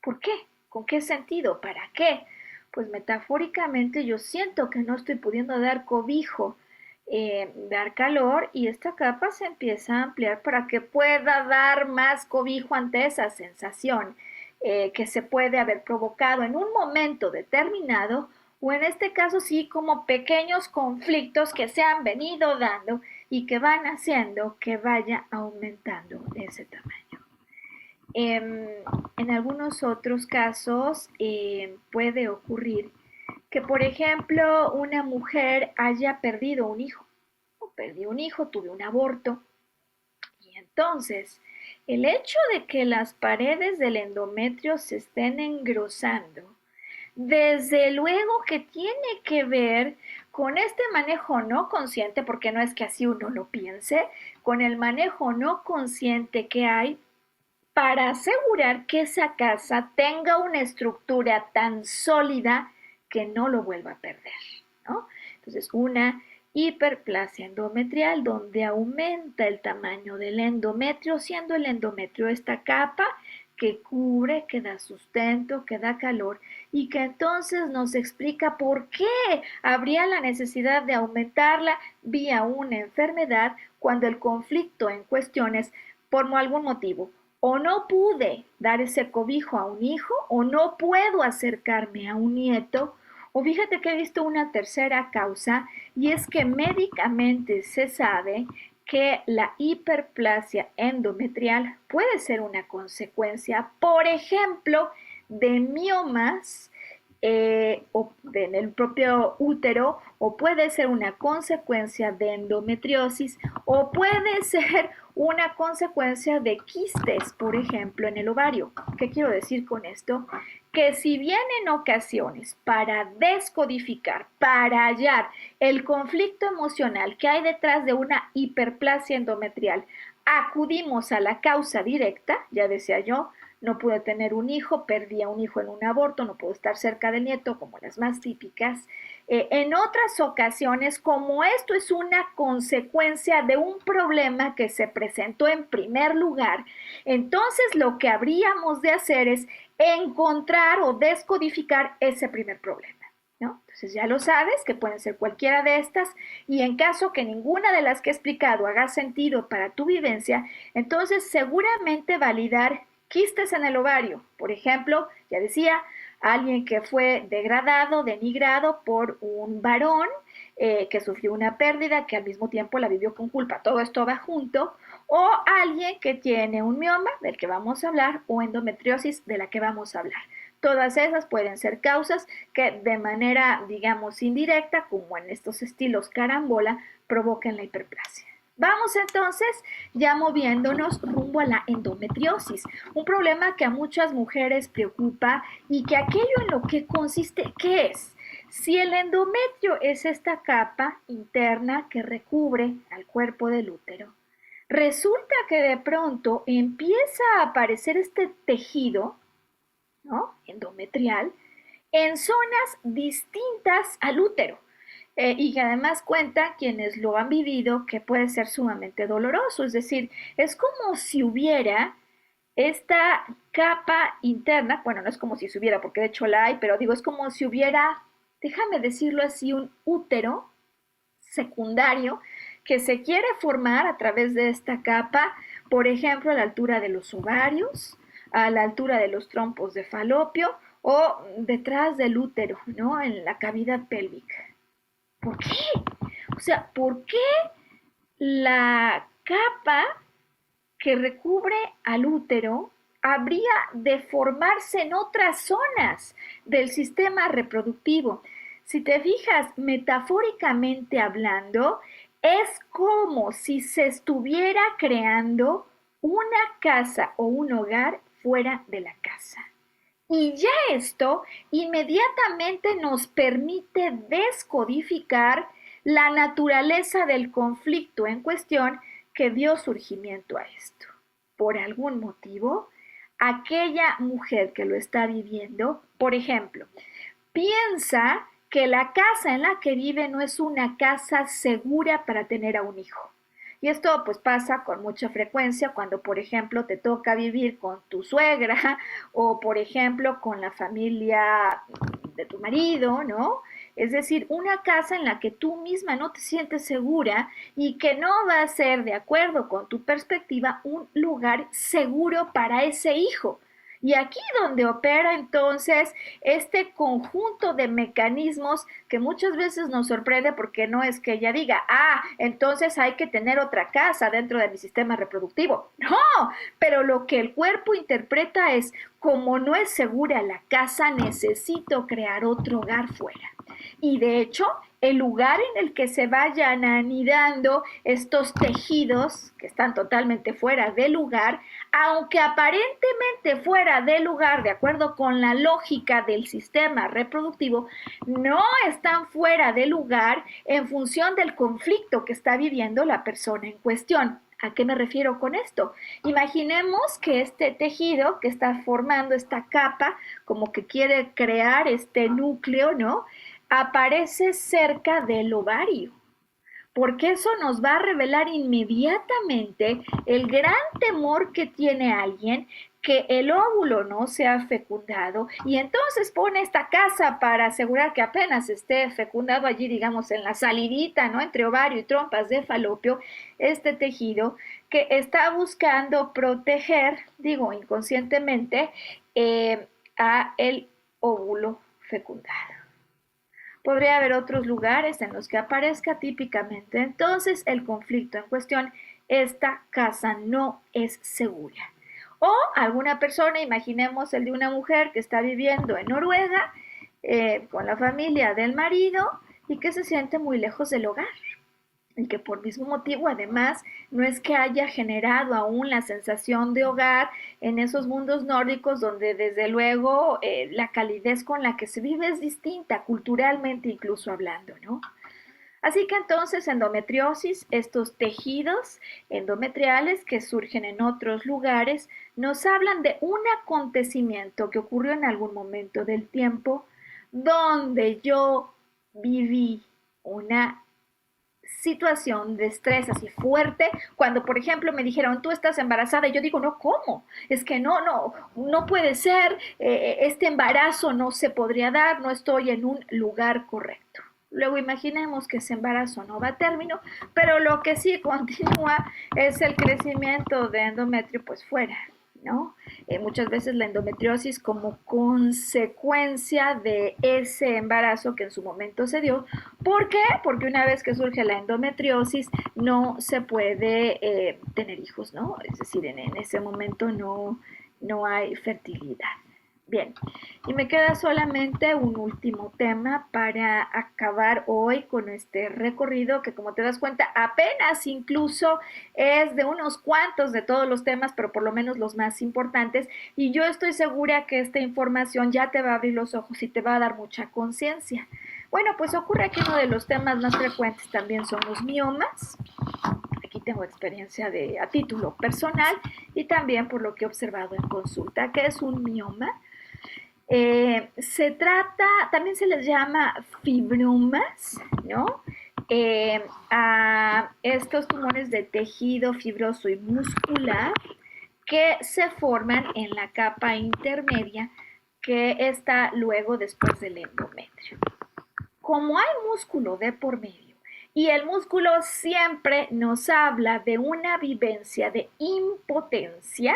¿Por qué? ¿Con qué sentido? ¿Para qué? Pues metafóricamente yo siento que no estoy pudiendo dar cobijo, dar calor y esta capa se empieza a ampliar para que pueda dar más cobijo ante esa sensación que se puede haber provocado en un momento determinado o en este caso sí como pequeños conflictos que se han venido dando y que van haciendo que vaya aumentando ese tamaño. En algunos otros casos puede ocurrir que, por ejemplo, una mujer haya perdido un hijo, o perdió un hijo, tuve un aborto, y entonces el hecho de que las paredes del endometrio se estén engrosando, desde luego que tiene que ver con este manejo no consciente, porque no es que así uno lo piense, con el manejo no consciente que hay para asegurar que esa casa tenga una estructura tan sólida que no lo vuelva a perder, ¿no? Entonces, una hiperplasia endometrial donde aumenta el tamaño del endometrio, siendo el endometrio esta capa que cubre, que da sustento, que da calor y que entonces nos explica por qué habría la necesidad de aumentarla vía una enfermedad cuando el conflicto en cuestión es por algún motivo o no pude dar ese cobijo a un hijo, o no puedo acercarme a un nieto, o fíjate que he visto una tercera causa, y es que médicamente se sabe que la hiperplasia endometrial puede ser una consecuencia, por ejemplo, de miomas en el propio útero, o puede ser una consecuencia de endometriosis, o puede ser una consecuencia de quistes, por ejemplo, en el ovario. ¿Qué quiero decir con esto? Que si bien en ocasiones para descodificar, para hallar el conflicto emocional que hay detrás de una hiperplasia endometrial, acudimos a la causa directa, ya decía yo, no pude tener un hijo, perdí a un hijo en un aborto, no puedo estar cerca del nieto, como las más típicas. En otras ocasiones, como esto es una consecuencia de un problema que se presentó en primer lugar, entonces lo que habríamos de hacer es encontrar o descodificar ese primer problema. ¿No? Entonces ya lo sabes, que pueden ser cualquiera de estas, y en caso que ninguna de las que he explicado haga sentido para tu vivencia, entonces seguramente validar quistes en el ovario, por ejemplo, ya decía, alguien que fue degradado, denigrado por un varón que sufrió una pérdida, que al mismo tiempo la vivió con culpa, todo esto va junto, o alguien que tiene un mioma, del que vamos a hablar, o endometriosis, de la que vamos a hablar. Todas esas pueden ser causas que de manera, digamos, indirecta, como en estos estilos carambola, provoquen la hiperplasia. Vamos entonces ya moviéndonos rumbo a la endometriosis, un problema que a muchas mujeres preocupa y que aquello en lo que consiste, ¿qué es? Si el endometrio es esta capa interna que recubre al cuerpo del útero, resulta que de pronto empieza a aparecer este tejido, ¿no? Endometrial, en zonas distintas al útero. Y que además cuenta quienes lo han vivido que puede ser sumamente doloroso, es decir, es como si hubiera esta capa interna, bueno, no es como si se hubiera, porque de hecho la hay, pero digo, es como si hubiera, déjame decirlo así, un útero secundario que se quiere formar a través de esta capa, por ejemplo, a la altura de los ovarios, a la altura de los trompos de falopio o detrás del útero, ¿no? En la cavidad pélvica. ¿Por qué? O sea, ¿por qué la capa que recubre al útero habría de formarse en otras zonas del sistema reproductivo? Si te fijas, metafóricamente hablando, es como si se estuviera creando una casa o un hogar fuera de la casa. Y ya esto inmediatamente nos permite descodificar la naturaleza del conflicto en cuestión que dio surgimiento a esto. Por algún motivo, aquella mujer que lo está viviendo, por ejemplo, piensa que la casa en la que vive no es una casa segura para tener a un hijo. Y esto pues pasa con mucha frecuencia cuando, por ejemplo, te toca vivir con tu suegra o, por ejemplo, con la familia de tu marido, ¿no? Es decir, una casa en la que tú misma no te sientes segura y que no va a ser, de acuerdo con tu perspectiva, un lugar seguro para ese hijo. Y aquí donde opera entonces este conjunto de mecanismos que muchas veces nos sorprende porque no es que ella diga, entonces hay que tener otra casa dentro de mi sistema reproductivo. No, pero lo que el cuerpo interpreta es, como no es segura la casa, necesito crear otro hogar fuera. Y de hecho, el lugar en el que se vayan anidando estos tejidos que están totalmente fuera de lugar, aunque aparentemente fuera de lugar, de acuerdo con la lógica del sistema reproductivo, no están fuera de lugar en función del conflicto que está viviendo la persona en cuestión. ¿A qué me refiero con esto? Imaginemos que este tejido que está formando esta capa, como que quiere crear este núcleo, ¿no? Aparece cerca del ovario, porque eso nos va a revelar inmediatamente el gran temor que tiene alguien que el óvulo no sea fecundado y entonces pone esta casa para asegurar que apenas esté fecundado allí, digamos, en la salidita, ¿no? Entre ovario y trompas de falopio, este tejido que está buscando proteger, digo, inconscientemente, a el óvulo fecundado. Podría haber otros lugares en los que aparezca típicamente. Entonces, el conflicto en cuestión, esta casa no es segura. O alguna persona, imaginemos el de una mujer que está viviendo en Noruega con la familia del marido y que se siente muy lejos del hogar y que por mismo motivo además no es que haya generado aún la sensación de hogar en esos mundos nórdicos donde desde luego la calidez con la que se vive es distinta culturalmente incluso hablando, ¿no? Así que entonces endometriosis, estos tejidos endometriales que surgen en otros lugares, nos hablan de un acontecimiento que ocurrió en algún momento del tiempo donde yo viví una situación de estrés así fuerte, cuando por ejemplo me dijeron tú estás embarazada y yo digo no, ¿cómo? Es que no puede ser, este embarazo no se podría dar, no estoy en un lugar correcto. Luego imaginemos que ese embarazo no va a término, pero lo que sí continúa es el crecimiento de endometrio pues fuera, ¿no? Muchas veces la endometriosis como consecuencia de ese embarazo que en su momento se dio. ¿Por qué? Porque una vez que surge la endometriosis no se puede tener hijos, ¿no? Es decir, en ese momento no hay fertilidad. Bien, y me queda solamente un último tema para acabar hoy con este recorrido que como te das cuenta apenas incluso es de unos cuantos de todos los temas, pero por lo menos los más importantes y yo estoy segura que esta información ya te va a abrir los ojos y te va a dar mucha conciencia. Bueno, pues ocurre que uno de los temas más frecuentes también son los miomas. Aquí tengo experiencia a título personal y también por lo que he observado en consulta. ¿Qué es un mioma? Se trata, también se les llama fibromas, ¿no? A estos tumores de tejido fibroso y muscular que se forman en la capa intermedia que está luego después del endometrio. Como hay músculo de por medio y el músculo siempre nos habla de una vivencia de impotencia,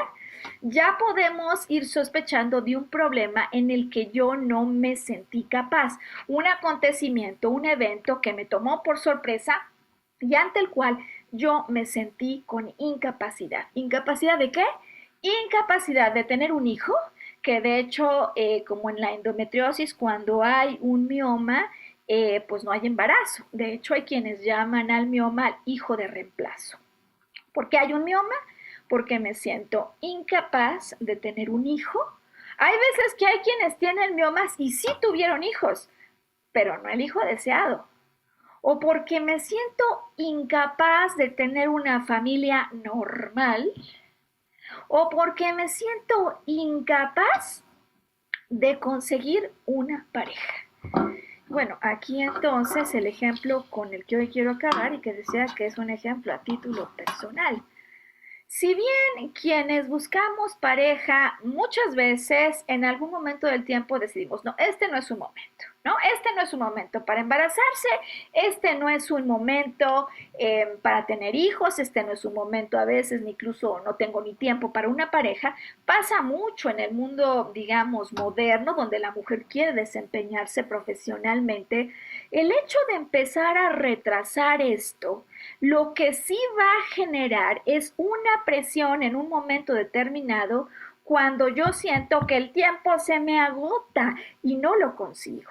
ya podemos ir sospechando de un problema en el que yo no me sentí capaz, un acontecimiento, un evento que me tomó por sorpresa y ante el cual yo me sentí con incapacidad. ¿Incapacidad de qué? Incapacidad de tener un hijo, que de hecho, como en la endometriosis, cuando hay un mioma, pues no hay embarazo. De hecho, hay quienes llaman al mioma hijo de reemplazo. ¿Por qué hay un mioma? Porque me siento incapaz de tener un hijo. Hay veces que hay quienes tienen miomas y sí tuvieron hijos, pero no el hijo deseado. O porque me siento incapaz de tener una familia normal, o porque me siento incapaz de conseguir una pareja. Bueno, aquí entonces el ejemplo con el que hoy quiero acabar y que decía que es un ejemplo a título personal. Si bien quienes buscamos pareja muchas veces en algún momento del tiempo decidimos, no, este no es un momento, ¿no? Este no es un momento para embarazarse, este no es un momento para tener hijos, este no es un momento a veces, ni incluso no tengo ni tiempo para una pareja. Pasa mucho en el mundo, digamos, moderno, donde la mujer quiere desempeñarse profesionalmente. El hecho de empezar a retrasar esto, lo que sí va a generar es una presión en un momento determinado cuando yo siento que el tiempo se me agota y no lo consigo.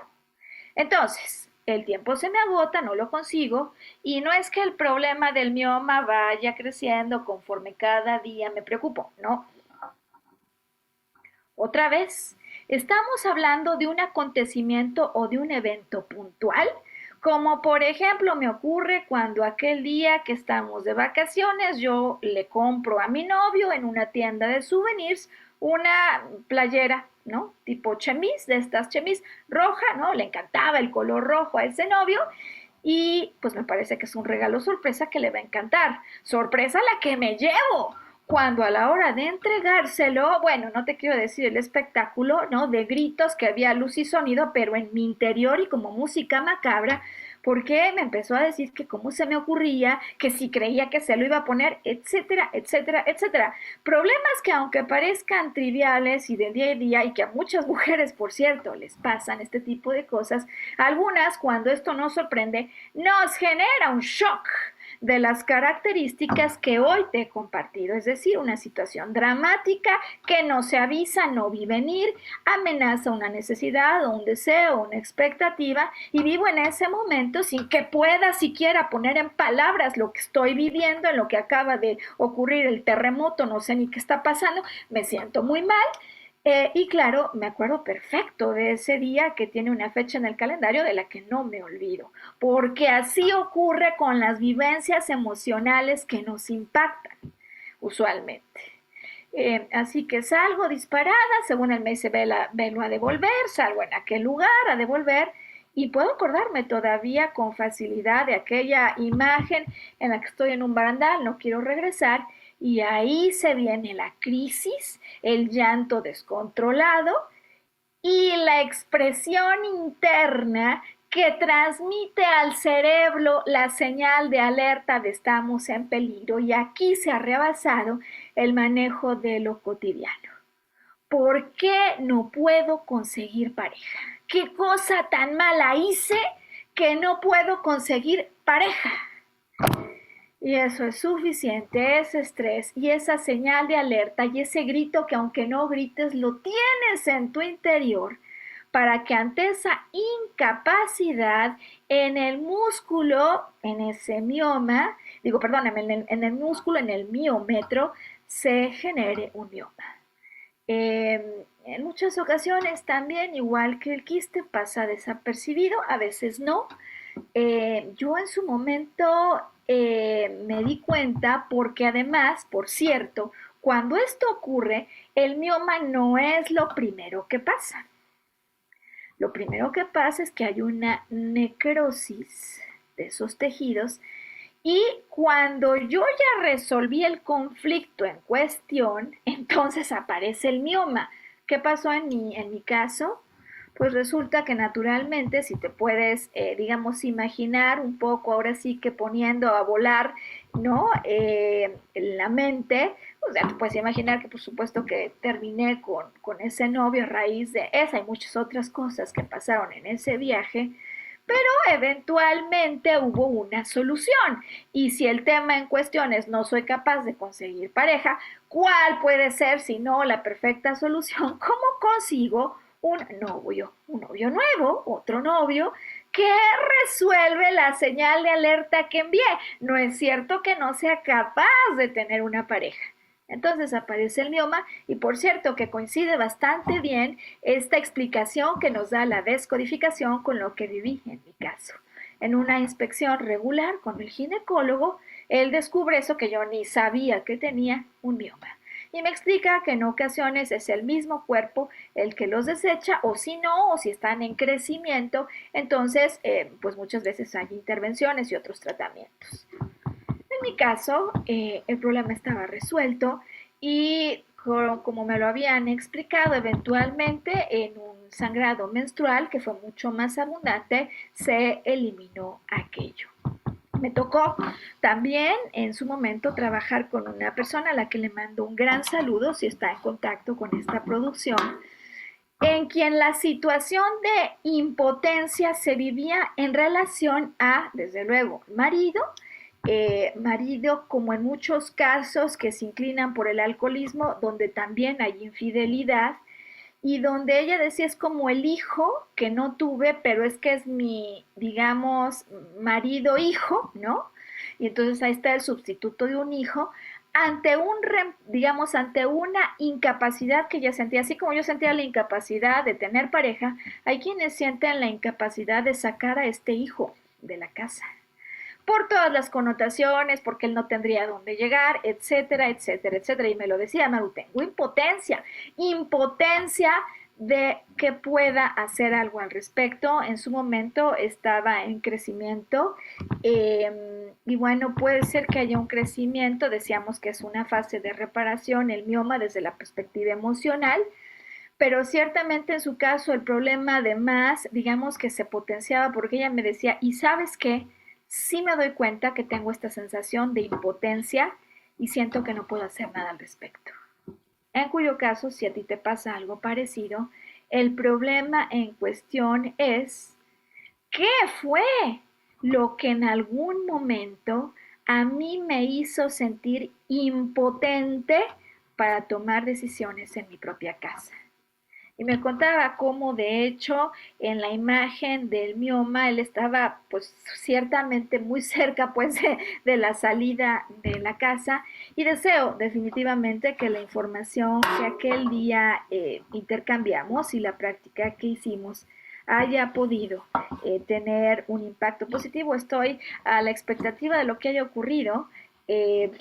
Entonces, el tiempo se me agota, no lo consigo, y no es que el problema del mioma vaya creciendo conforme cada día me preocupo, no. Otra vez, estamos hablando de un acontecimiento o de un evento puntual, como por ejemplo me ocurre cuando aquel día que estamos de vacaciones yo le compro a mi novio en una tienda de souvenirs una playera, ¿no? Tipo chemis, de estas chemis roja, ¿no? Le encantaba el color rojo a ese novio y pues me parece que es un regalo sorpresa que le va a encantar. Sorpresa la que me llevo, cuando a la hora de entregárselo, bueno, no te quiero decir el espectáculo, ¿no? De gritos que había luz y sonido, pero en mi interior y como música macabra, porque me empezó a decir que cómo se me ocurría, que si creía que se lo iba a poner, etcétera, etcétera, etcétera. Problemas que aunque parezcan triviales y de día a día, y que a muchas mujeres, por cierto, les pasan este tipo de cosas, algunas, cuando esto nos sorprende, nos genera un shock, de las características que hoy te he compartido, es decir, una situación dramática que no se avisa, no vi venir, amenaza una necesidad o un deseo, una expectativa, y vivo en ese momento sin que pueda siquiera poner en palabras lo que estoy viviendo, en lo que acaba de ocurrir el terremoto, no sé ni qué está pasando, me siento muy mal. Y claro, me acuerdo perfecto de ese día que tiene una fecha en el calendario de la que no me olvido, porque así ocurre con las vivencias emocionales que nos impactan usualmente. Así que salgo disparada, según él me dice, velo a devolver, salgo en aquel lugar a devolver y puedo acordarme todavía con facilidad de aquella imagen en la que estoy en un barandal, no quiero regresar y ahí se viene la crisis, el llanto descontrolado y la expresión interna que transmite al cerebro la señal de alerta de estamos en peligro y aquí se ha rebasado el manejo de lo cotidiano. ¿Por qué no puedo conseguir pareja? ¿Qué cosa tan mala hice que no puedo conseguir pareja? Y eso es suficiente, ese estrés y esa señal de alerta y ese grito que aunque no grites lo tienes en tu interior para que ante esa incapacidad en el músculo, en ese mioma, digo, perdóname, en el músculo, en el miómetro, se genere un mioma. En muchas ocasiones también, igual que el quiste, pasa desapercibido, a veces no. Yo en su momento me di cuenta porque además, por cierto, cuando esto ocurre, el mioma no es lo primero que pasa. Lo primero que pasa es que hay una necrosis de esos tejidos y cuando yo ya resolví el conflicto en cuestión, entonces aparece el mioma. ¿Qué pasó en mi caso? Pues resulta que naturalmente, si te puedes, digamos, imaginar un poco, ahora sí que poniendo a volar, ¿no? La mente, o sea, te puedes imaginar que por supuesto que terminé con ese novio a raíz de esa y muchas otras cosas que pasaron en ese viaje, pero eventualmente hubo una solución. Y si el tema en cuestión es no soy capaz de conseguir pareja, ¿cuál puede ser si no la perfecta solución? ¿Cómo consigo un novio nuevo, otro novio, que resuelve la señal de alerta que envié? No es cierto que no sea capaz de tener una pareja. Entonces aparece el mioma y por cierto que coincide bastante bien esta explicación que nos da la descodificación con lo que viví en mi caso. En una inspección regular con el ginecólogo, él descubre eso que yo ni sabía que tenía, un mioma. Y me explica que en ocasiones es el mismo cuerpo el que los desecha o si no, o si están en crecimiento, entonces pues muchas veces hay intervenciones y otros tratamientos. En mi caso, el problema estaba resuelto y como me lo habían explicado, eventualmente en un sangrado menstrual que fue mucho más abundante, se eliminó aquello. Me tocó también en su momento trabajar con una persona a la que le mando un gran saludo si está en contacto con esta producción, en quien la situación de impotencia se vivía en relación a, desde luego, marido como en muchos casos que se inclinan por el alcoholismo, donde también hay infidelidad, y donde ella decía es como el hijo que no tuve, pero es que es mi, digamos, marido hijo, ¿no? Y entonces ahí está el sustituto de un hijo ante digamos, ante una incapacidad que ella sentía, así como yo sentía la incapacidad de tener pareja, hay quienes sienten la incapacidad de sacar a este hijo de la casa por todas las connotaciones, porque él no tendría dónde llegar, etcétera, etcétera, etcétera. Y me lo decía Maru, tengo impotencia de que pueda hacer algo al respecto. En su momento estaba en crecimiento y bueno, puede ser que haya un crecimiento, decíamos que es una fase de reparación, el mioma desde la perspectiva emocional, pero ciertamente en su caso el problema además, digamos que se potenciaba porque ella me decía, ¿y sabes qué? Sí me doy cuenta que tengo esta sensación de impotencia y siento que no puedo hacer nada al respecto. En cuyo caso, si a ti te pasa algo parecido, el problema en cuestión es ¿qué fue lo que en algún momento a mí me hizo sentir impotente para tomar decisiones en mi propia casa. Y me contaba cómo de hecho en la imagen del mioma él estaba pues ciertamente muy cerca pues de la salida de la casa y deseo definitivamente que la información que aquel día intercambiamos y la práctica que hicimos haya podido tener un impacto positivo. Estoy a la expectativa de lo que haya ocurrido eh,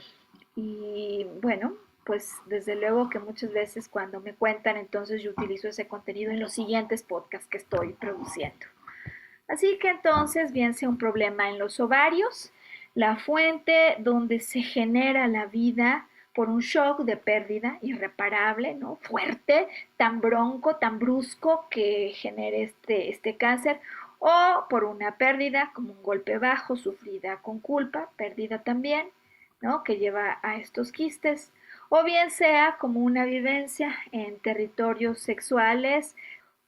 y bueno, pues desde luego que muchas veces cuando me cuentan, entonces yo utilizo ese contenido en los siguientes podcasts que estoy produciendo. Así que entonces, bien sea un problema en los ovarios, la fuente donde se genera la vida por un shock de pérdida irreparable, ¿no? Fuerte, tan bronco, tan brusco que genere este cáncer, o por una pérdida como un golpe bajo sufrida con culpa, pérdida también, ¿no? Que lleva a estos quistes, o bien sea como una vivencia en territorios sexuales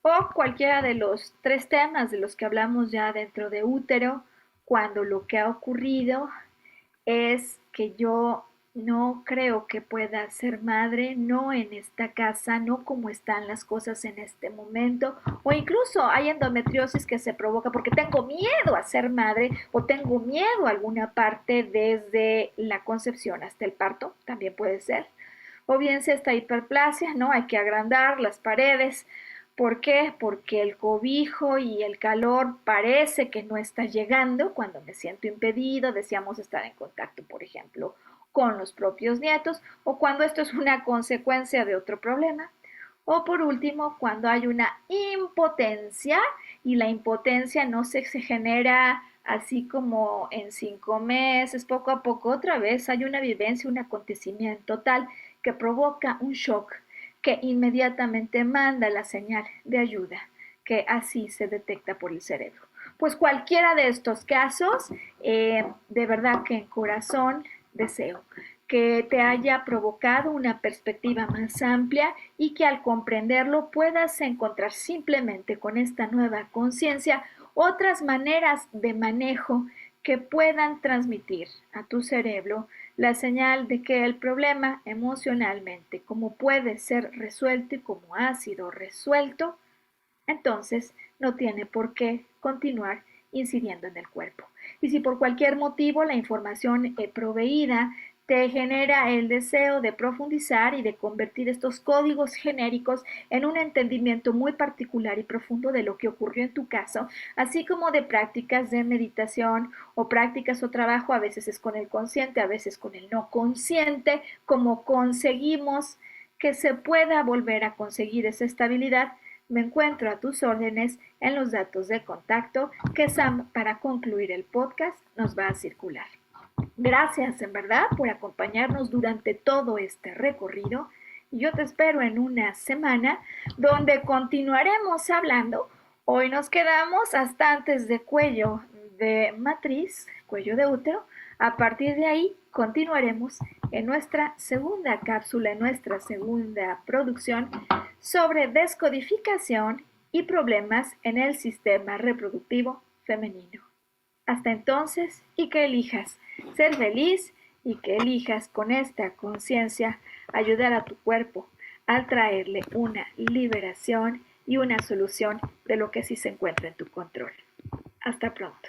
o cualquiera de los tres temas de los que hablamos ya dentro de útero, cuando lo que ha ocurrido es que yo no creo que pueda ser madre, no en esta casa, no como están las cosas en este momento, o incluso hay endometriosis que se provoca porque tengo miedo a ser madre o tengo miedo a alguna parte desde la concepción hasta el parto, también puede ser. O bien sea esta hiperplasia, ¿no? Hay que agrandar las paredes. ¿Por qué? Porque el cobijo y el calor parece que no está llegando cuando me siento impedido, deseamos estar en contacto, por ejemplo, con los propios nietos, o cuando esto es una consecuencia de otro problema, o por último, cuando hay una impotencia y la impotencia no se genera así como en 5 meses, poco a poco, otra vez hay una vivencia, un acontecimiento tal que provoca un shock que inmediatamente manda la señal de ayuda, que así se detecta por el cerebro. Pues cualquiera de estos casos, de verdad que en corazón deseo que te haya provocado una perspectiva más amplia y que al comprenderlo puedas encontrar simplemente con esta nueva conciencia otras maneras de manejo que puedan transmitir a tu cerebro la señal de que el problema emocionalmente, como puede ser resuelto y como ha sido resuelto, entonces no tiene por qué continuar incidiendo en el cuerpo. Y si por cualquier motivo la información proveída te genera el deseo de profundizar y de convertir estos códigos genéricos en un entendimiento muy particular y profundo de lo que ocurrió en tu caso, así como de prácticas de meditación o prácticas o trabajo, a veces es con el consciente, a veces con el no consciente, como conseguimos que se pueda volver a conseguir esa estabilidad, me encuentro a tus órdenes en los datos de contacto que Sam, para concluir el podcast, nos va a circular. Gracias en verdad por acompañarnos durante todo este recorrido y yo te espero en una semana donde continuaremos hablando. Hoy nos quedamos hasta antes de cuello de matriz, cuello de útero. A partir de ahí continuaremos en nuestra segunda cápsula, en nuestra segunda producción sobre descodificación y problemas en el sistema reproductivo femenino. Hasta entonces, y que elijas ser feliz y que elijas con esta conciencia ayudar a tu cuerpo al traerle una liberación y una solución de lo que sí se encuentra en tu control. Hasta pronto.